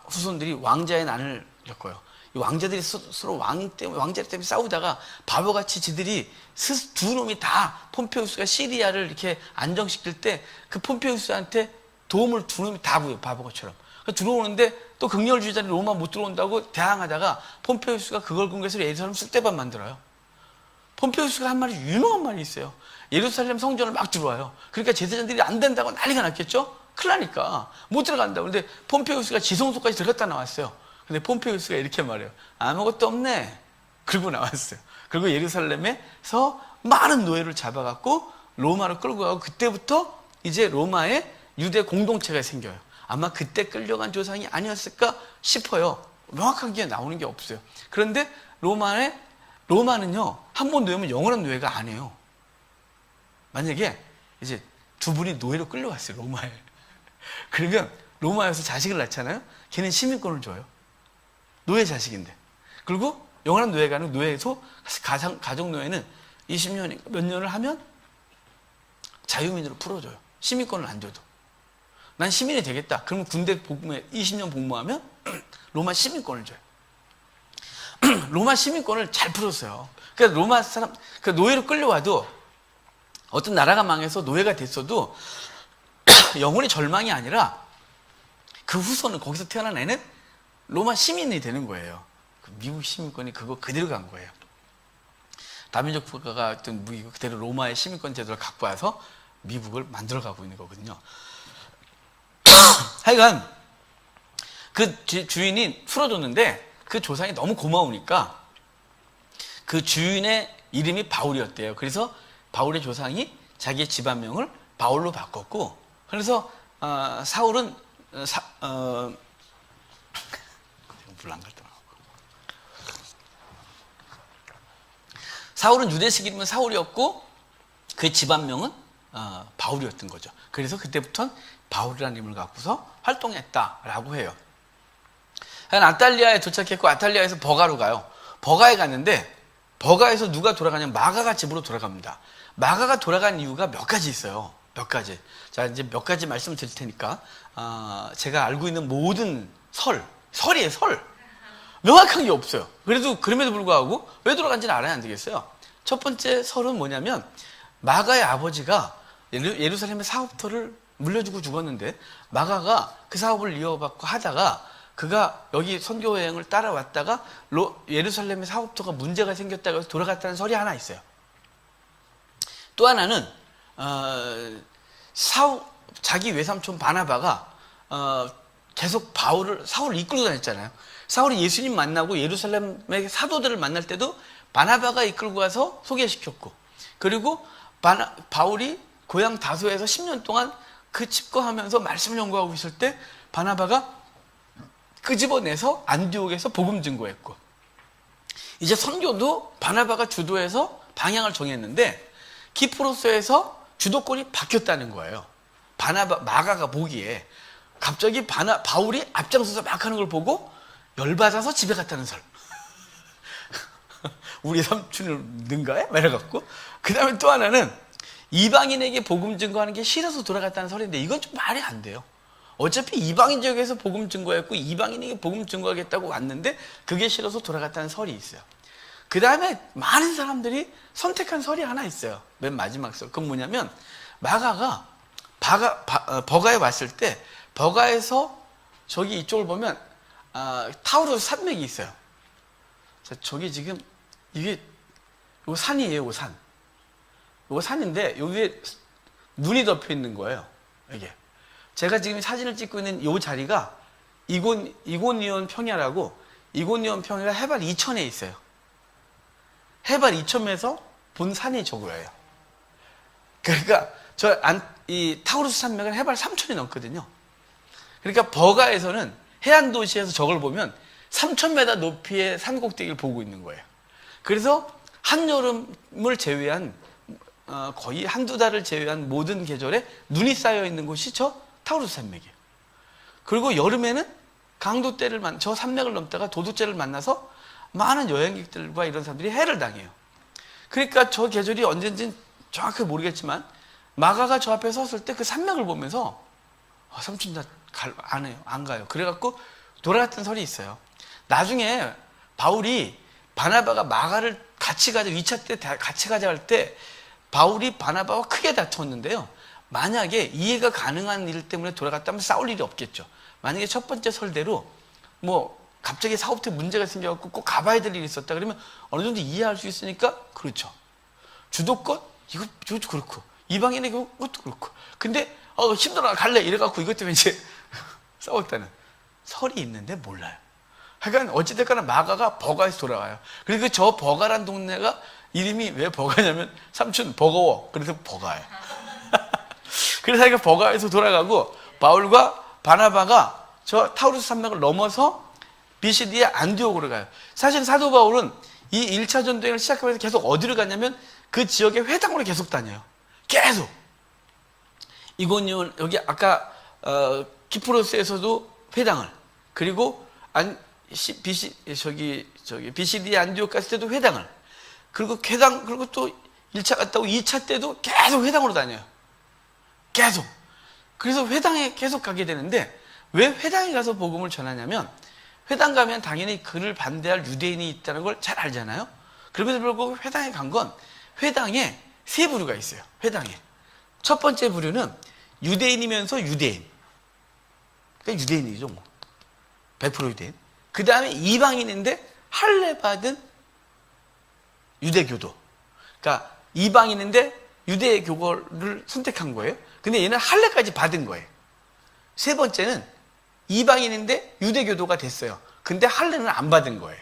[SPEAKER 1] 후손들이 왕자의 난을 겪어요. 이 왕자들이 서로 왕자 때문에 싸우다가 바보같이 지들이 두 놈이 다 폼페우스가 시리아를 이렇게 안정시킬 때 그 폼페우스한테 도움을 두 놈이 다 구해요. 바보처럼. 들어오는데 또 극렬주의자들이 로마 못 들어온다고 대항하다가 폼페우스가 그걸 근거해서 예루살렘 쑥대밭 만들어요. 폼페우스가 한 말이 유명한 말이 있어요. 예루살렘 성전을 막 들어와요. 그러니까 제사장들이 안 된다고 난리가 났겠죠? 큰일 나니까 못 들어간다고. 근데 폼페우스가 지성소까지 들어갔다 나왔어요. 근데 폼페우스가 이렇게 말해요. 아무것도 없네. 그러고 나왔어요. 그리고 예루살렘에서 많은 노예를 잡아갖고 로마로 끌고 가고 그때부터 이제 로마에 유대 공동체가 생겨요. 아마 그때 끌려간 조상이 아니었을까 싶어요. 명확한 게 나오는 게 없어요. 그런데 로마는요, 한 번 노예면 영원한 노예가 아니에요. 만약에 이제 두 분이 노예로 끌려갔어요, 로마에. 그러면 로마에서 자식을 낳잖아요? 걔는 시민권을 줘요. 노예 자식인데. 그리고 영원한 노예가 아니고 노예에서 가정 노예는 20년, 몇 년을 하면 자유민으로 풀어줘요. 시민권을 안 줘도. 난 시민이 되겠다. 그러면 군대 복무에 20년 복무하면 로마 시민권을 줘요. 로마 시민권을 잘 풀었어요. 그러니까 로마 사람, 그 노예로 끌려와도 어떤 나라가 망해서 노예가 됐어도 영혼의 절망이 아니라 그 후손은 거기서 태어난 애는 로마 시민이 되는 거예요. 미국 시민권이 그거 그대로 간 거예요. 다민족 국가가 어떤 무기고 그대로 로마의 시민권 제도를 갖고 와서 미국을 만들어가고 있는 거거든요. 하여간 그 주인이 풀어줬는데 그 조상이 너무 고마우니까 그 주인의 이름이 바울이었대요. 그래서 바울의 조상이 자기의 집안명을 바울로 바꿨고, 그래서 사울은 물 안 갈더라고. 사울은 유대식 이름은 사울이었고 그 집안명은 바울이었던 거죠. 그래서 그때부터는 바울이라는 이름을 갖고서 활동했다라고 해요. 아탈리아에 도착했고 아탈리아에서 버가로 가요. 버가에 갔는데 버가에서 누가 돌아가냐면 마가가 집으로 돌아갑니다. 마가가 돌아간 이유가 몇 가지 있어요. 몇 가지. 자, 이제 몇 가지 말씀을 드릴 테니까 제가 알고 있는 모든 설이에요. 설. 명확한 게 없어요. 그럼에도 불구하고 왜 돌아간지는 알아야 안 되겠어요. 첫 번째 설은 뭐냐면 마가의 아버지가 예루살렘의 사업터를 물려주고 죽었는데 마가가 그 사업을 이어받고 하다가 그가 여기 선교 여행을 따라왔다가 예루살렘의 사업터가 문제가 생겼다고 해서 돌아갔다는 설이 하나 있어요. 또 하나는 자기 외삼촌 바나바가 계속 사울을 이끌고 다녔잖아요. 사울이 예수님 만나고 예루살렘의 사도들을 만날 때도 바나바가 이끌고 가서 소개시켰고, 그리고 바울이 고향 다소에서 10년 동안 그 집거하면서 말씀을 연구하고 있을 때 바나바가 끄집어내서 안디옥에서 복음 증거했고, 이제 선교도 바나바가 주도해서 방향을 정했는데 키프로스에서 주도권이 바뀌었다는 거예요. 마가가 보기에 갑자기 바울이 앞장서서 막 하는 걸 보고 열받아서 집에 갔다는 설. 우리 삼촌을 는가요? 말해갖고. 그 다음에 또 하나는 이방인에게 복음 증거하는 게 싫어서 돌아갔다는 설인데 이건 좀 말이 안 돼요. 어차피 이방인 지역에서 복음 증거했고 이방인에게 복음 증거하겠다고 왔는데 그게 싫어서 돌아갔다는 설이 있어요. 그 다음에 많은 사람들이 선택한 설이 하나 있어요. 맨 마지막 설. 그건 뭐냐면 마가가 버가에 왔을 때 버가에서 저기 이쪽을 보면 타우루스 산맥이 있어요. 자, 저기 지금 이게 요 산이에요. 요 산. 요 산인데 여기에 눈이 덮여 있는 거예요. 이게 제가 지금 사진을 찍고 있는 요 자리가 이고니온 평야라고, 이고니온 평야가 해발 2000에 있어요. 해발 2000에서 본 산이 저거예요. 그러니까 이 타우루스 산맥은 해발 3000이 넘거든요. 그러니까 버가에서는 해안 도시에서 저걸 보면 3000m 높이의 산 꼭대기를 보고 있는 거예요. 그래서 한여름을 제외한 거의 한두 달을 제외한 모든 계절에 눈이 쌓여 있는 곳이 저 타우루스 산맥이에요. 그리고 여름에는 강도떼를 저 산맥을 넘다가 도둑떼를 만나서 많은 여행객들과 이런 사람들이 해를 당해요. 그러니까 저 계절이 언젠지는 정확하게 모르겠지만 마가가 저 앞에 섰을 때 그 산맥을 보면서 삼촌 나 안 해요. 안 가요. 그래갖고 돌아갔던 설이 있어요. 나중에 바울이 바나바가 마가를 같이 가자, 2차 때 같이 가자 할 때 바울이 바나바와 크게 다퉜는데요. 만약에 이해가 가능한 일 때문에 돌아갔다면 싸울 일이 없겠죠. 만약에 첫 번째 설대로 갑자기 사업부터 문제가 생겨갖고 꼭 가봐야 될 일이 있었다 그러면 어느 정도 이해할 수 있으니까 그렇죠. 주도권? 이것도 그렇고 이방인에게 그것도 그렇고 근데 힘들어 갈래 이래갖고 이것 때문에 이제 싸웠다는 설이 있는데 몰라요. 하여간 어찌됐거나 마가가 버가에서 돌아와요. 그리고 저 버가란 동네가 이름이 왜 버가냐면 삼촌 버거워. 그래서 버가예요. 그래서 자기가 버가에서 돌아가고 바울과 바나바가 저 타우루스 산맥을 넘어서 비시디의 안디옥으로 가요. 사실 사도 바울은 이 1차 전도행을 시작하면서 계속 어디로 가냐면 그 지역의 회당으로 계속 다녀요. 계속. 이고니온 여기 아까 키프로스에서도 회당을, 그리고 비시디 안디옥 갔을 때도 회당을, 그리고 또 1차 갔다 오고 2차 때도 계속 회당으로 다녀요. 계속. 그래서 회당에 계속 가게 되는데 왜 회당에 가서 복음을 전하냐면 회당 가면 당연히 그를 반대할 유대인이 있다는 걸 잘 알잖아요. 그럼에도 불구하고 회당에 간 건 회당에 세 부류가 있어요. 회당에. 첫 번째 부류는 유대인이면서 유대인. 그러니까 유대인이죠. 100% 유대인. 그 다음에 이방인인데 할례 받은 유대교도. 그러니까 이방인인데 유대교를 선택한 거예요. 근데 얘는 할례까지 받은 거예요. 세 번째는 이방인인데 유대교도가 됐어요. 근데 할례는 안 받은 거예요.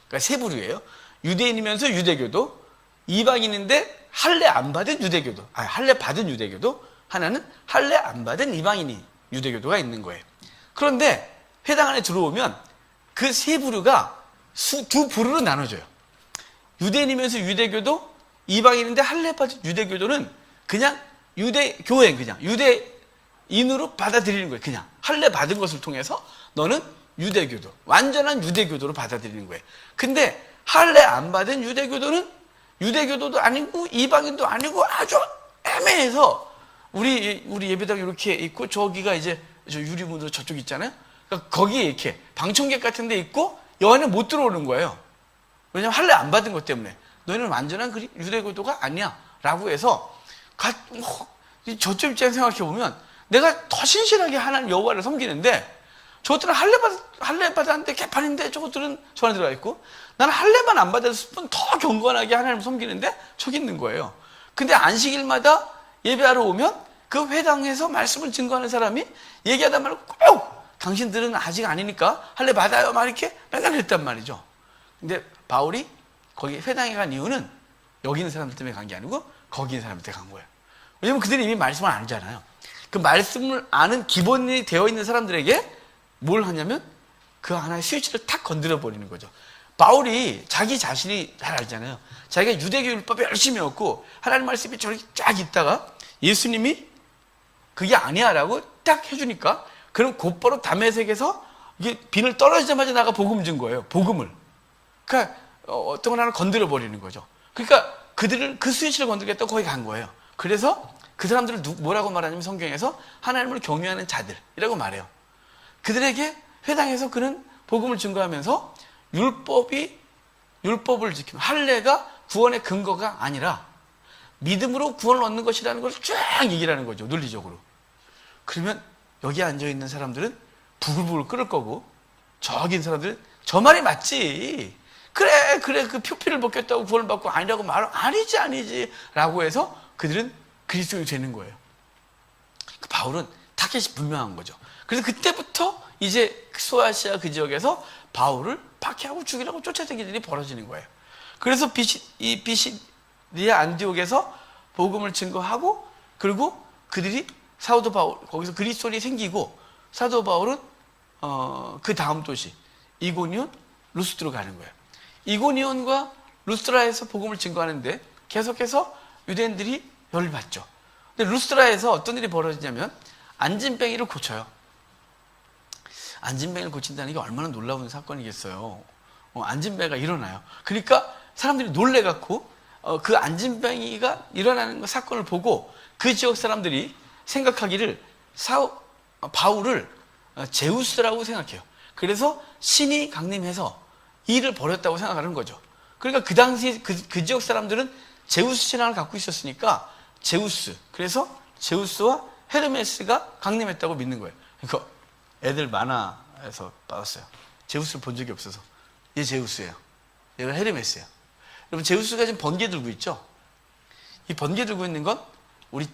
[SPEAKER 1] 그러니까 세 부류예요. 유대인이면서 유대교도, 이방인인데 할례 안 받은 유대교도, 할례 받은 유대교도, 하나는 할례 안 받은 이방인이 유대교도가 있는 거예요. 그런데 회당 안에 들어오면 그 세 부류가 두 부류로 나눠져요. 유대인이면서 유대교도, 이방인인데 할례 받은 유대교도는 그냥 유대교행, 그냥 유대인으로 받아들이는 거예요. 그냥 할례 받은 것을 통해서 너는 유대교도, 완전한 유대교도로 받아들이는 거예요. 근데 할례 안 받은 유대교도는 유대교도도 아니고 이방인도 아니고 아주 애매해서 우리 예배당 이렇게 있고 저기가 이제 저 유리문으로 저쪽 있잖아요. 그러니까 거기에 이렇게 방청객 같은 데 있고 여안에 못 들어오는 거예요. 왜냐면 할례 안 받은 것 때문에 너희는 완전한 유대교도가 아니야 라고 해서 저쪽 입장에서 생각해 보면 내가 더 신실하게 하나님 여호와를 섬기는데 저것들은 할례 받았는데 개판인데 저것들은 저 안에 들어가 있고, 나는 할례만 안 받았을 뿐 더 경건하게 하나님을 섬기는데 저기 있는 거예요. 근데 안식일마다 예배하러 오면 그 회당에서 말씀을 증거하는 사람이 얘기하다 말고 꼭 당신들은 아직 아니니까 할례 받아요 막 이렇게 맨날 했단 말이죠. 근데 바울이 거기 회당에 간 이유는 여기 있는 사람들 때문에 간 게 아니고 거기 있는 사람들 때문에 간 거예요. 왜냐면 그들이 이미 말씀을 알잖아요. 그 말씀을 아는 기본이 되어 있는 사람들에게 뭘 하냐면 그 하나의 스위치를 탁 건드려 버리는 거죠. 바울이 자기 자신이 잘 알잖아요. 자기가 유대교 율법에 열심히 얻고 하나님 말씀이 저렇게 쫙 있다가 예수님이 그게 아니야 라고 딱 해주니까 그럼 곧바로 다메섹에서 이게 비늘 떨어지자마자 나가 복음 준 거예요. 복음을. 그러니까 어떤 걸 하나 건드려 버리는 거죠. 그러니까 그들을 그 스위치를 건드리겠다고 거기 간 거예요. 그래서 그 사람들을 뭐라고 말하냐면 성경에서 하나님을 경외하는 자들이라고 말해요. 그들에게 회당에서 그는 복음을 증거하면서 율법을 지키면 할례가 구원의 근거가 아니라 믿음으로 구원을 얻는 것이라는 걸 쫙 얘기를 하는 거죠. 논리적으로. 그러면 여기 앉아있는 사람들은 부글부글 끓을 거고 저기 있는 사람들은 저 말이 맞지. 그래 그 표피를 벗겼다고 구원을 받고 아니라고 말하면 아니지 라고 해서 그들은 그리스도인이 되는 거예요. 바울은 타겟이 분명한 거죠. 그래서 그때부터 이제 소아시아 그 지역에서 바울을 박해하고 죽이려고 쫓아다니는 일이 벌어지는 거예요. 그래서 이 비시디아 안디옥에서 복음을 증거하고 그리고 그들이 사도 바울 거기서 그리스도인이 생기고 사도 바울은 그 다음 도시 이고니온 루스드로 가는 거예요. 이고니온과 루스드라에서 복음을 증거하는데 계속해서 유대인들이 열을 받죠. 근데 루스드라에서 어떤 일이 벌어지냐면 안진뱅이를 고쳐요. 안진뱅이를 고친다는 게 얼마나 놀라운 사건이겠어요. 안진뱅이가 일어나요. 그러니까 사람들이 놀래갖고 그 안진뱅이가 일어나는 사건을 보고 그 지역 사람들이 생각하기를 바울을 제우스라고 생각해요. 그래서 신이 강림해서 일을 벌였다고 생각하는 거죠. 그러니까 그 당시 그 지역 사람들은 제우스 신앙을 갖고 있었으니까 제우스, 그래서 제우스와 헤르메스가 강림했다고 믿는 거예요. 그러니까 애들 만화에서 받았어요. 제우스를 본 적이 없어서 얘 제우스예요. 얘가 헤르메스예요. 여러분 제우스가 지금 번개 들고 있죠? 이 번개 들고 있는 건 우리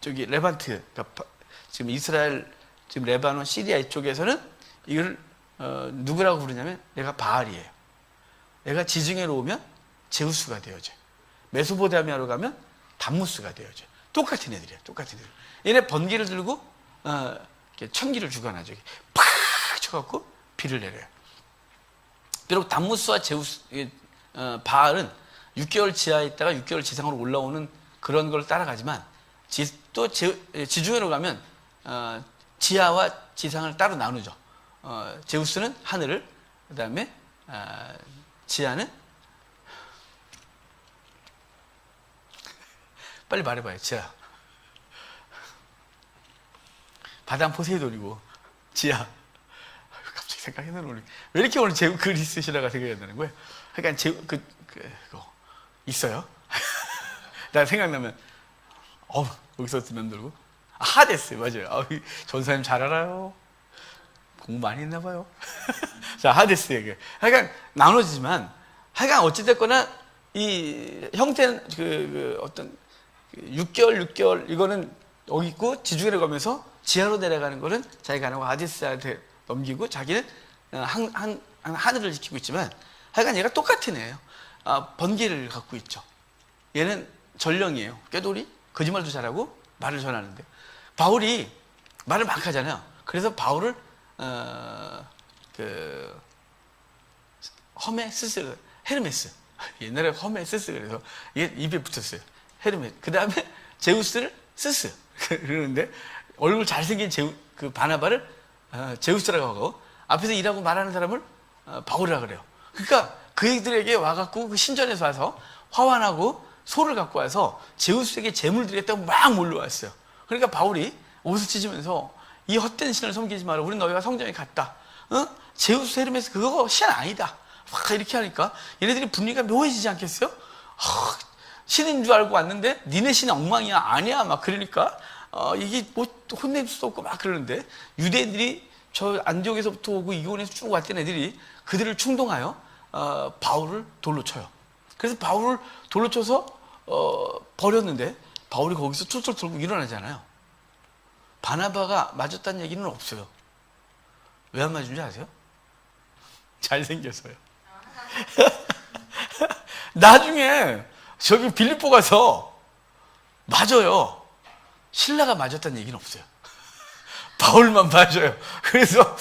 [SPEAKER 1] 저기 레반트, 그러니까 지금 이스라엘, 지금 레바논, 시리아 이쪽에서는 이걸 누구라고 부르냐면 얘가 바알이에요. 얘가 지중해로 오면 제우스가 되어져요. 메소포타미아로 가면 담무스가 되어져요. 똑같은 애들이에요. 똑같은 애들. 얘네 번개를 들고 천기를 주관하죠. 팍 쳐갖고 비를 내려요. 비록 담무스와 제우스, 바알은 6개월 지하에 있다가 6개월 지상으로 올라오는 그런 걸 따라가지만 또 지중해로 가면 지하와 지상을 따로 나누죠. 제우스는 하늘을, 그 다음에 지하는 빨리 말해봐요. 지하. 바다는 포세이돈이고 지하. 갑자기 생각이 나는 왜 이렇게 오늘 그리스 신화가 생각이 나는 거예요? 그러니까 그거 있어요. 나 생각나면 여기서 맴돌고 하데스 맞아요. 전사님 잘 알아요. 공부 많이 했나 봐요. 자, 하데스 얘기. 하여간 나눠지지만 하여간 어찌됐거나 이 형태는 어떤 6개월 이거는 여기 있고 지중해를 가면서 지하로 내려가는 거는 자기가 안 하고 하데스한테 넘기고 자기는 하늘을 지키고 있지만 하여간 얘가 똑같은 애예요. 번개를 갖고 있죠. 얘는 전령이에요. 꾀돌이, 거짓말도 잘하고 말을 전하는데 바울이 말을 막 하잖아요. 그래서 바울을 허메스스, 헤르메스. 옛날에 허메스스 그래서 이게 입에 붙었어요. 헤르메스. 그 다음에 제우스를 스스. 그러는데 얼굴 잘생긴 그 바나바를 제우스라고 하고 앞에서 일하고 말하는 사람을 바울이라고 그래요. 그러니까 그들에게 와갖고 그 신전에서 와서 화환하고 소를 갖고 와서 제우스에게 제물 드리겠다고 막 몰려왔어요. 그러니까 바울이 옷을 찢으면서 이 헛된 신을 섬기지 마라. 우린 너희가 성전에 갔다. 제우스 헤르메스 그거 신 아니다. 막 이렇게 하니까 얘네들이 분위기가 묘해지지 않겠어요? 신인 줄 알고 왔는데 니네 신은 엉망이야. 아니야. 막 그러니까 이게 뭐 혼낼 수도 없고 막 그러는데 유대인들이 저 안디옥에서부터 오고 이고니에서 쭉 왔던 애들이 그들을 충동하여 바울을 돌로 쳐요. 그래서 바울을 돌로 쳐서 버렸는데 바울이 거기서 툴툴 털고 일어나잖아요. 바나바가 맞았다는 얘기는 없어요. 왜 안 맞은 줄 아세요? 잘생겨서요. 나중에 저기 빌립보 가서 맞아요. 신라가 맞았다는 얘기는 없어요. 바울만 맞아요. 그래서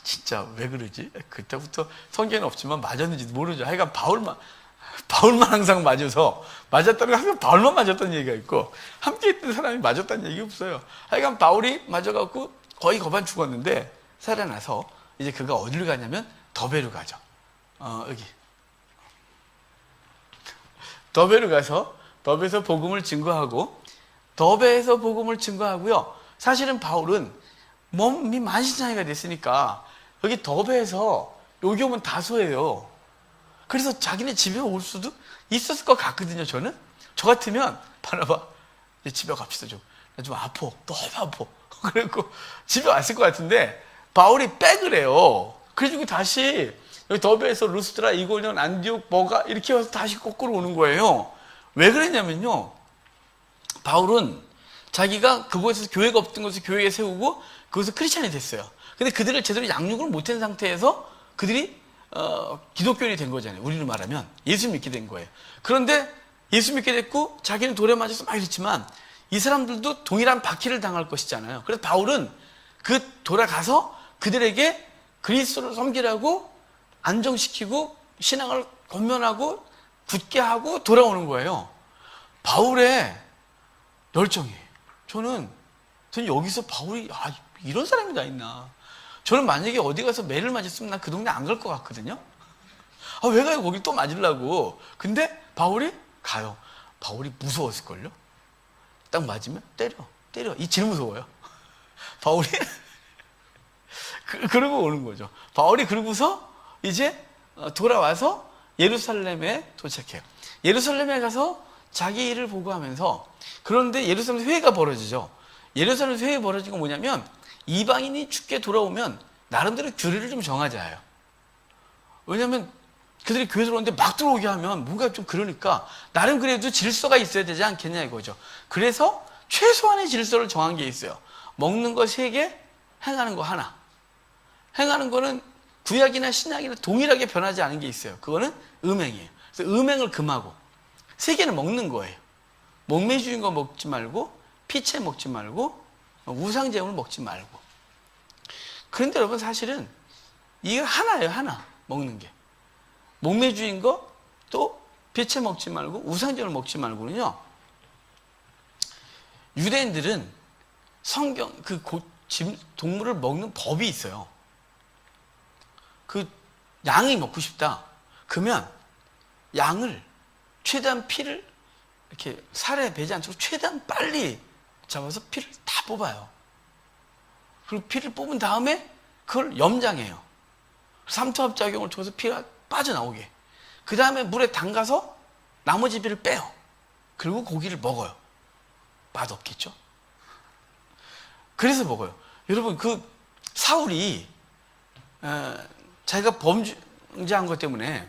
[SPEAKER 1] 진짜 왜 그러지? 그때부터 성경은 없지만 맞았는지도 모르죠. 하여간 바울만 항상 맞아서 맞았다는 거 항상 바울만 맞았다는 얘기가 있고 함께 있던 사람이 맞았다는 얘기 없어요. 하여간 바울이 맞아갖고 거의 거반 죽었는데 살아나서 이제 그가 어디를 가냐면 더베로 가죠. 여기 더베로 가서 더베에서 복음을 증거하고 더베에서 복음을 증거하고요. 사실은 바울은 몸이 만신창이가 됐으니까 여기 더베에서 여기 오면 다소해요. 그래서 자기네 집에 올 수도 있었을 것 같거든요. 저는 저 같으면 바나바 이제 집에 갑시다. 나 좀 아파. 너무 아파. 그래갖고 집에 왔을 것 같은데 바울이 백을 해요. 그래가지고 다시 여기 더베에서 루스드라, 이고니온, 안디옥, 뭐가 이렇게 와서 다시 거꾸로 오는 거예요. 왜 그랬냐면요. 바울은 자기가 그곳에서 교회가 없던 곳에서 교회에 세우고 그곳에서 크리스찬이 됐어요. 근데 그들을 제대로 양육을 못한 상태에서 그들이 기독교인이 된 거잖아요. 우리로 말하면 예수 믿게 된 거예요. 그런데 예수 믿게 됐고 자기는 돌에 맞아서 막 이랬지만 이 사람들도 동일한 박해를 당할 것이잖아요. 그래서 바울은 그 돌아가서 그들에게 그리스도를 섬기라고 안정시키고 신앙을 권면하고 굳게 하고 돌아오는 거예요. 바울의 열정이에요. 저는 여기서 바울이 이런 사람이 다 있나. 저는 만약에 어디 가서 매를 맞았으면 난 그 동네 안 갈 것 같거든요. 왜 가요? 거길 또 맞으려고. 근데 바울이 가요. 바울이 무서웠을걸요? 딱 맞으면 때려. 이 제일 무서워요. 바울이 그러고 오는 거죠. 바울이 그러고서 이제 돌아와서 예루살렘에 도착해요. 예루살렘에 가서 자기 일을 보고하면서 그런데 예루살렘에서 회의가 벌어지죠. 예루살렘에서 회의가 벌어진 건 뭐냐면 이방인이 죽게 돌아오면 나름대로 규례를 좀 정하자요. 왜냐하면 그들이 교회 들어오는데 막 들어오게 하면 뭔가 좀 그러니까 나름 그래도 질서가 있어야 되지 않겠냐 이거죠. 그래서 최소한의 질서를 정한 게 있어요. 먹는 거 3개, 행하는 거 하나. 행하는 거는 구약이나 신약이나 동일하게 변하지 않은 게 있어요. 그거는 음행이에요. 그래서 음행을 금하고 3개는 먹는 거예요. 목매주인 거 먹지 말고 피채 먹지 말고 우상제물을 먹지 말고. 그런데 여러분 사실은 이게 하나예요. 하나 먹는 게. 목매주인 거 또 피채 먹지 말고 우상제물 먹지 말고는요. 유대인들은 성경 동물을 먹는 법이 있어요. 양이 먹고 싶다. 그러면 양을 최대한 피를 이렇게 살에 배지 않도록 최대한 빨리 잡아서 피를 다 뽑아요. 그리고 피를 뽑은 다음에 그걸 염장해요. 삼투압작용을 통해서 피가 빠져나오게. 그 다음에 물에 담가서 나머지 피를 빼요. 그리고 고기를 먹어요. 맛없겠죠? 그래서 먹어요. 여러분 사울이 자기가 범죄한 것 때문에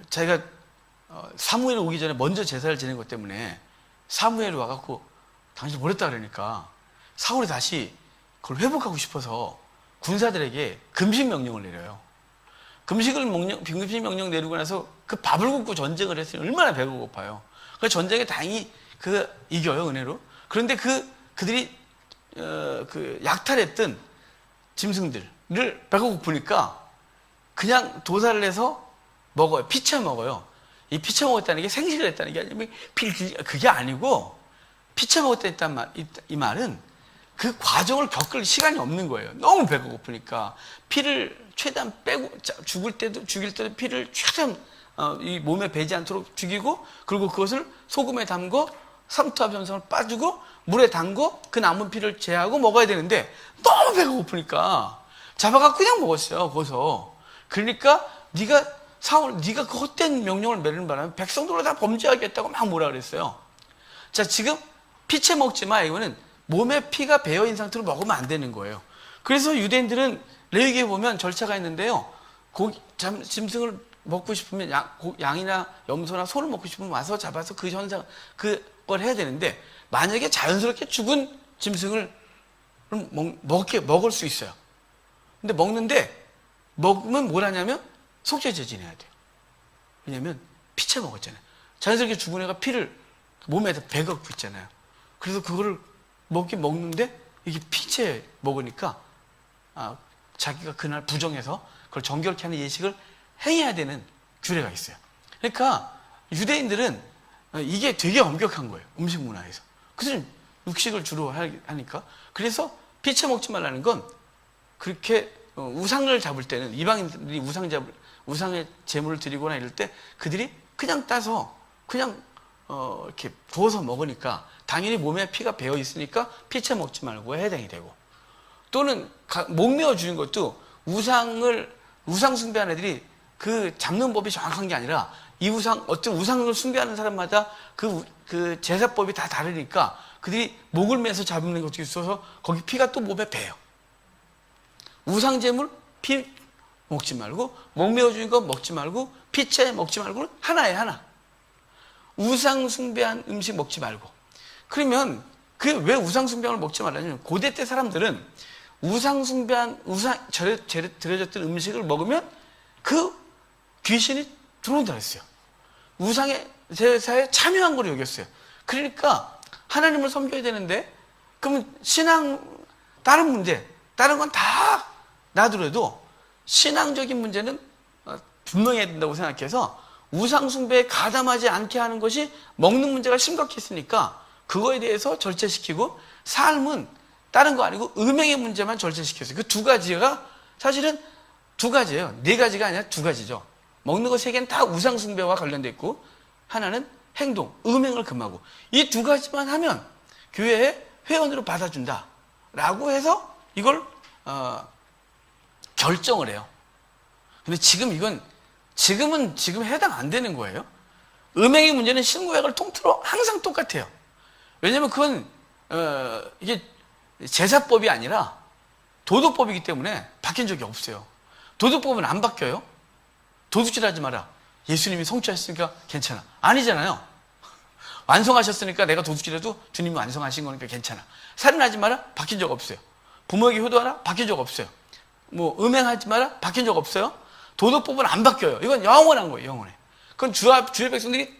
[SPEAKER 1] 자기가 사무엘 오기 전에 먼저 제사를 지낸 것 때문에 사무엘이 와갖고 당신 버렸다 그러니까 사울이 다시 그걸 회복하고 싶어서 군사들에게 금식 명령을 내려요. 금식 명령 내리고 나서 그 밥을 굶고 전쟁을 했으니 얼마나 배가 고파요. 그 전쟁에 다행히 이겨요, 은혜로. 그런데 그들이 약탈했던 짐승들을 배가 고프니까 그냥 도살을 해서 먹어요. 피채 먹어요. 이 피채 먹었다는 게 생식을 했다는 게 아니면 그게 아니고 피채 먹었다 이 말은 그 과정을 겪을 시간이 없는 거예요. 너무 배가 고프니까 피를 최대한 빼고 죽일 때도 피를 최대한 이 몸에 배지 않도록 죽이고 그리고 그것을 소금에 담궈 삼투압 현상을 빠지고 물에 담궈 그 남은 피를 제하고 먹어야 되는데 너무 배가 고프니까 잡아갖고 그냥 먹었어요. 거기서. 그러니까 네가 그 헛된 명령을 내리는 바람에 백성들로 다 범죄하겠다고 막 뭐라 그랬어요. 자, 지금 피채 먹지 마. 이거는 몸에 피가 배어 있는 상태로 먹으면 안 되는 거예요. 그래서 유대인들은 레위기에 보면 절차가 있는데요. 짐승을 먹고 싶으면 양이나 염소나 소를 먹고 싶으면 와서 잡아서 그걸 해야 되는데, 만약에 자연스럽게 죽은 짐승을 먹을 수 있어요. 근데 먹으면 뭘 하냐면 속죄제진해야 돼요. 왜냐면 피채 먹었잖아요. 자연스럽게 죽은 애가 피를 몸에다 배갖고 있잖아요. 그래서 그거를 먹는데 이게 피채 먹으니까 자기가 그날 부정해서 그걸 정결케 하는 예식을 행해야 되는 규례가 있어요. 그러니까 유대인들은 이게 되게 엄격한 거예요. 음식 문화에서. 그래서 육식을 주로 하니까. 그래서 피채 먹지 말라는 건 그렇게 우상을 잡을 때는, 이방인들이 우상의 제물을 드리거나 이럴 때 그들이 그냥 따서 그냥 이렇게 부어서 먹으니까 당연히 몸에 피가 배어 있으니까 피채 먹지 말고 해당이 되고, 또는 목메어 주는 것도 우상 숭배하는 애들이 그 잡는 법이 정확한 게 아니라 어떤 우상을 숭배하는 사람마다 그 제사법이 다 다르니까 그들이 목을 매서 잡는 것도 있어서 거기 피가 또 몸에 배요. 우상제물 피 먹지 말고, 목메어 주는 거 먹지 말고, 피채 먹지 말고는 하나예요, 하나. 우상 숭배한 음식 먹지 말고. 그러면 왜 우상 숭배를 먹지 말라냐면, 고대 때 사람들은 우상 숭배한 드려졌던 음식을 먹으면 그 귀신이 들어온다 했어요. 우상의 제사에 참여한 걸 여겼어요. 그러니까 하나님을 섬겨야 되는데, 그러면 다른 문제, 다른 건 다 놔두려도 신앙적인 문제는 분명해야 된다고 생각해서 우상 숭배에 가담하지 않게 하는 것이 먹는 문제가 심각했으니까 그거에 대해서 절제시키고, 삶은 다른 거 아니고 음행의 문제만 절제시켰어요. 그 두 가지가 사실은 두 가지예요. 네 가지가 아니라 두 가지죠. 먹는 거 세 개는 다 우상 숭배와 관련돼 있고, 하나는 행동, 음행을 금하고, 이 두 가지만 하면 교회에 회원으로 받아준다 라고 해서 이걸 결정을 해요. 근데 지금은 해당 안 되는 거예요. 음행의 문제는 신구약을 통틀어 항상 똑같아요. 왜냐면 그건 이게 제사법이 아니라 도덕법이기 때문에 바뀐 적이 없어요. 도덕법은 안 바뀌어요. 도둑질하지 마라. 예수님이 성취하셨으니까 괜찮아. 아니잖아요. 완성하셨으니까 내가 도둑질해도 주님이 완성하신 거니까 괜찮아. 살인하지 마라. 바뀐 적 없어요. 부모에게 효도하라. 바뀐 적 없어요. 음행하지 마라. 바뀐 적 없어요. 도덕법은 안 바뀌어요. 이건 영원한 거예요. 영원해. 그건 주의 백성들이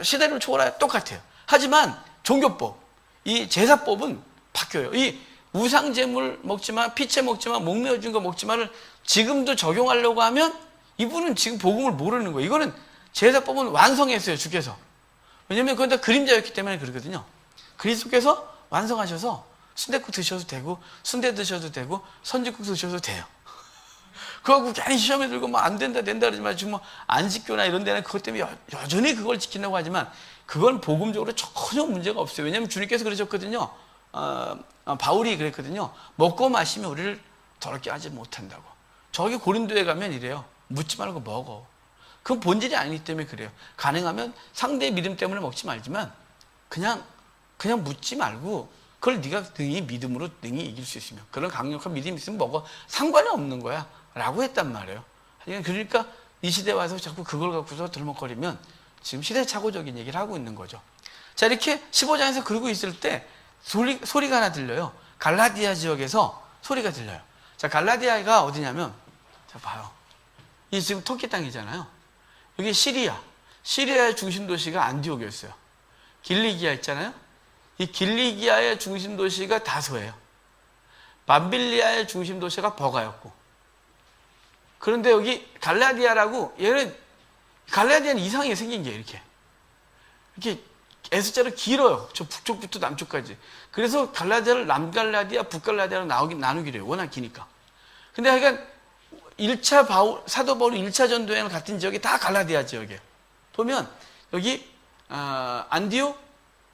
[SPEAKER 1] 시대를 초월하여 똑같아요. 하지만 종교법, 이 제사법은 바뀌어요. 이 우상제물 먹지 마, 피채 먹지 마, 목메어 준 거 먹지 마를 지금도 적용하려고 하면 이분은 지금 복음을 모르는 거예요. 이거는 제사법은 완성했어요, 주께서. 왜냐면 그건 다 그림자였기 때문에 그러거든요. 그리스도께서 완성하셔서 순댓국 드셔도 되고, 순대 드셔도 되고, 선지국 드셔도 돼요. 그거하고 괜히 시험에 들고 안 된다 그러지만 지금 안식교나 이런 데는 그것 때문에 여전히 그걸 지킨다고 하지만 그건 복음적으로 전혀 문제가 없어요. 왜냐하면 주님께서 그러셨거든요. 바울이 그랬거든요. 먹고 마시면 우리를 더럽게 하지 못한다고. 저기 고린도에 가면 이래요. 묻지 말고 먹어. 그건 본질이 아니기 때문에 그래요. 가능하면 상대의 믿음 때문에 먹지 말지만 그냥 묻지 말고 그걸 네가 믿음으로 능히 이길 수 있으면, 그런 강력한 믿음이 있으면 먹어. 상관이 없는 거야 라고 했단 말이에요. 그러니까 이 시대에 와서 자꾸 그걸 갖고서 들먹거리면 지금 시대착오적인 얘기를 하고 있는 거죠. 자, 이렇게 15장에서 그러고 있을 때 소리가 하나 들려요. 갈라디아 지역에서 소리가 들려요. 자, 갈라디아가 어디냐면, 자, 봐요. 이 지금 터키 땅이잖아요. 여기 시리아의 중심 도시가 안디옥이었어요. 길리기아 있잖아요. 이 길리기아의 중심 도시가 다소예요. 밤빌리아의 중심 도시가 버가였고, 그런데 여기 갈라디아라고, 갈라디아는 이상하게 생긴 게 이렇게 S자로 길어요. 저 북쪽부터 남쪽까지. 그래서 갈라디아를 남갈라디아, 북갈라디아로 나누기로 해요. 워낙 기니까. 근데 하여간 사도 바울이 1차 전도여행을 갔던 지역이 다 갈라디아 지역이에요. 보면 여기 안디옥,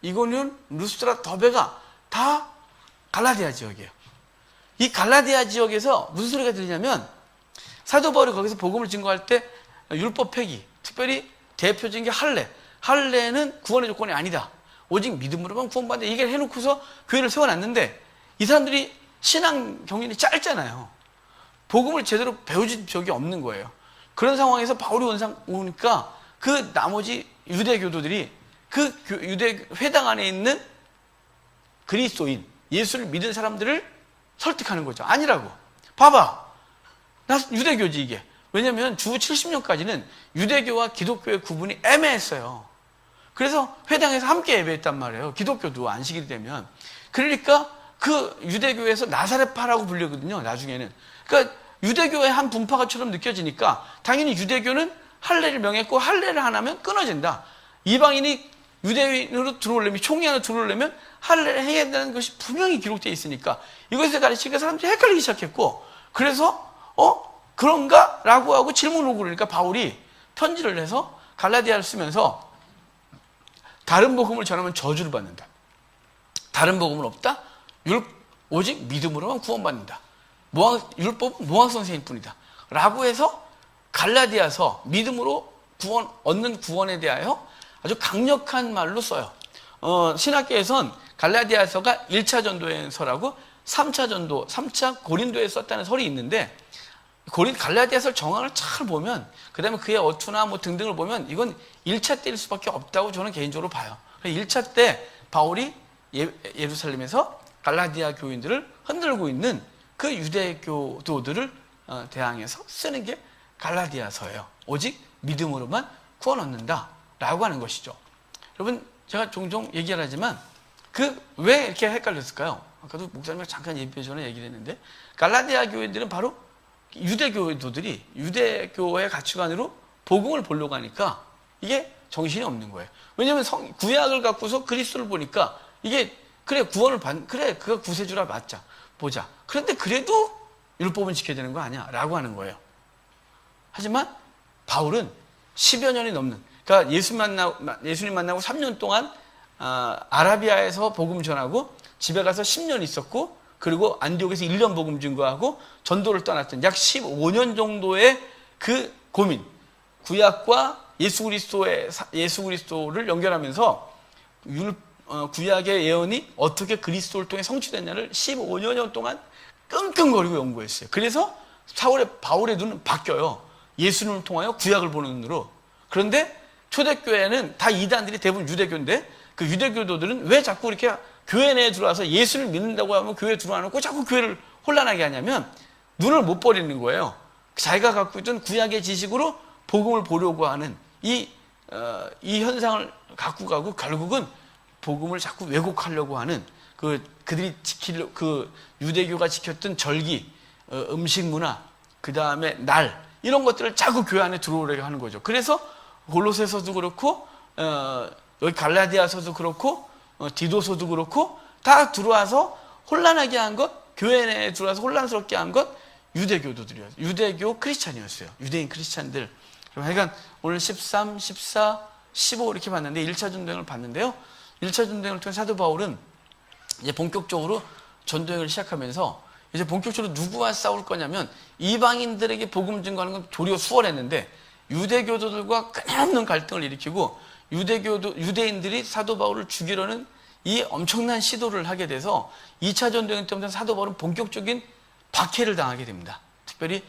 [SPEAKER 1] 이고니온, 루스트라, 더베가 다 갈라디아 지역이에요. 이 갈라디아 지역에서 무슨 소리가 들리냐면, 사도 바울이 거기서 복음을 증거할 때 율법 폐기, 특별히 대표적인 게 할례는 구원의 조건이 아니다. 오직 믿음으로만 구원받는다. 이게 해놓고서 교회를 세워놨는데 이 사람들이 신앙 경륜이 짧잖아요. 복음을 제대로 배우진 적이 없는 거예요. 그런 상황에서 바울이 오니까 그 나머지 유대 교도들이 그 유대 회당 안에 있는 그리스도인, 예수를 믿은 사람들을 설득하는 거죠. 아니라고. 봐봐. 나 유대교지 이게. 왜냐하면 주 70년까지는 유대교와 기독교의 구분이 애매했어요. 그래서 회당에서 함께 예배했단 말이에요. 기독교도 안식일이 되면. 그러니까 그 유대교에서 나사렛파라고 불리거든요. 나중에는. 그러니까 유대교의 한 분파가처럼 느껴지니까 당연히 유대교는 할례를 명했고 할례를 안 하면 끊어진다. 이방인이 유대인으로 들어오려면, 총회 안으로 들어오려면 할례를 해야 된다는 것이 분명히 기록되어 있으니까 이것에 가르치니까 사람들이 헷갈리기 시작했고, 그래서 그런가? 라고 하고 질문을 그러니까 바울이 편지를 내서 갈라디아를 쓰면서 다른 복음을 전하면 저주를 받는다. 다른 복음은 없다. 오직 믿음으로만 구원받는다. 율법은 모학 선생일 뿐이다. 라고 해서 갈라디아서 믿음으로 얻는 구원에 대하여 아주 강력한 말로 써요. 신학계에선 갈라디아서가 1차 전도서라고 3차 전도, 3차 고린도에 썼다는 설이 있는데, 갈라디아서 정황을 잘 보면, 그 다음에 그의 어투나 뭐 등등을 보면 이건 1차 때일 수밖에 없다고 저는 개인적으로 봐요. 1차 때 바울이 예루살렘에서 갈라디아 교인들을 흔들고 있는 그 유대교도들을 대항해서 쓰는 게 갈라디아서예요. 오직 믿음으로만 구원 얻는다 라고 하는 것이죠. 여러분, 제가 종종 얘기를 하지만 왜 이렇게 헷갈렸을까요? 아까도 목사님과 잠깐 예배 전에 얘기를 했는데, 갈라디아 교인들은 바로 유대교도들이 유대교의 가치관으로 복음을 보려고 하니까 이게 정신이 없는 거예요. 왜냐하면 구약을 갖고서 그리스도를 보니까 이게 그래 그가 구세주라 맞자 보자. 그런데 그래도 율법은 지켜야 되는 거 아니야 라고 하는 거예요. 하지만 바울은 10여 년이 넘는, 그러니까 예수님 만나고 3년 동안 아라비아에서 복음 전하고 집에 가서 10년 있었고, 그리고 안디옥에서 1년 복음 증거하고 전도를 떠났던 약 15년 정도의 그 고민, 구약과 예수 그리스도를 연결하면서 구약의 예언이 어떻게 그리스도를 통해 성취됐냐를 15년 동안 끙끙거리고 연구했어요. 그래서 바울의 눈은 바뀌어요. 예수님을 통하여 구약을 보는 눈으로. 그런데 초대교회는 다 이단들이 대부분 유대교인데, 그 유대교도들은 왜 자꾸 이렇게 교회 내에 들어와서 예수를 믿는다고 하면 교회에 들어와놓고 자꾸 교회를 혼란하게 하냐면 눈을 못 버리는 거예요. 자기가 갖고 있던 구약의 지식으로 복음을 보려고 하는 이 현상을 갖고 가고, 결국은 복음을 자꾸 왜곡하려고 하는 그들이 유대교가 지켰던 절기, 음식 문화, 그 다음에 날, 이런 것들을 자꾸 교회 안에 들어오려고 하는 거죠. 그래서 골로새서도 그렇고 여기 갈라디아서도 그렇고 디도서도 그렇고 다 들어와서 혼란하게 한 것, 교회 내에 들어와서 혼란스럽게 한 것 유대교도들이었어요. 유대교 크리스찬이었어요. 유대인 크리스찬들. 그러니까 오늘 13, 14, 15 이렇게 봤는데 1차 전도행을 봤는데요. 1차 전도행을 통해 사도 바울은 이제 본격적으로 전도행을 시작하면서 이제 본격적으로 누구와 싸울 거냐면, 이방인들에게 복음 증거하는 건 도리어 수월했는데 유대교도들과 끊임없는 갈등을 일으키고 유대인들이 사도 바울을 죽이려는 이 엄청난 시도를 하게 돼서 2차 전도행 때부터 사도 바울은 본격적인 박해를 당하게 됩니다. 특별히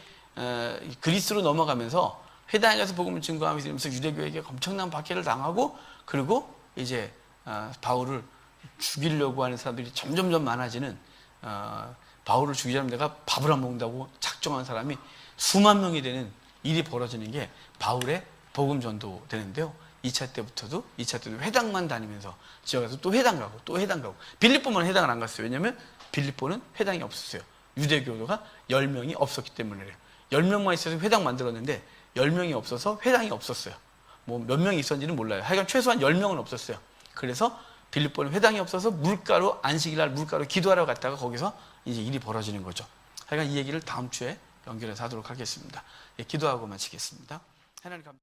[SPEAKER 1] 그리스로 넘어가면서 회당에 가서 복음을 증거하면서 유대교에게 엄청난 박해를 당하고, 그리고 이제 바울을 죽이려고 하는 사람들이 점점점 많아지는, 바울을 죽이자면 내가 밥을 안 먹는다고 작정한 사람이 수만 명이 되는 일이 벌어지는 게 바울의 복음 전도 되는데요. 2차 때도 회당만 다니면서 지역에서 또 회당 가고 또 회당 가고, 빌립보만 회당을 안 갔어요. 왜냐하면 빌립보는 회당이 없었어요. 유대교도가 10명이 없었기 때문에 그래요. 10명만 있어서 회당 만들었는데 10명이 없어서 회당이 없었어요. 뭐 몇 명이 있었는지는 몰라요. 하여간 최소한 10명은 없었어요. 그래서 빌립보는 회당이 없어서 안식일날 물가로 기도하러 갔다가 거기서 이제 일이 벌어지는 거죠. 하여간 이 얘기를 다음 주에 연결해서 하도록 하겠습니다. 예, 기도하고 마치겠습니다. 하나님 감사합니다.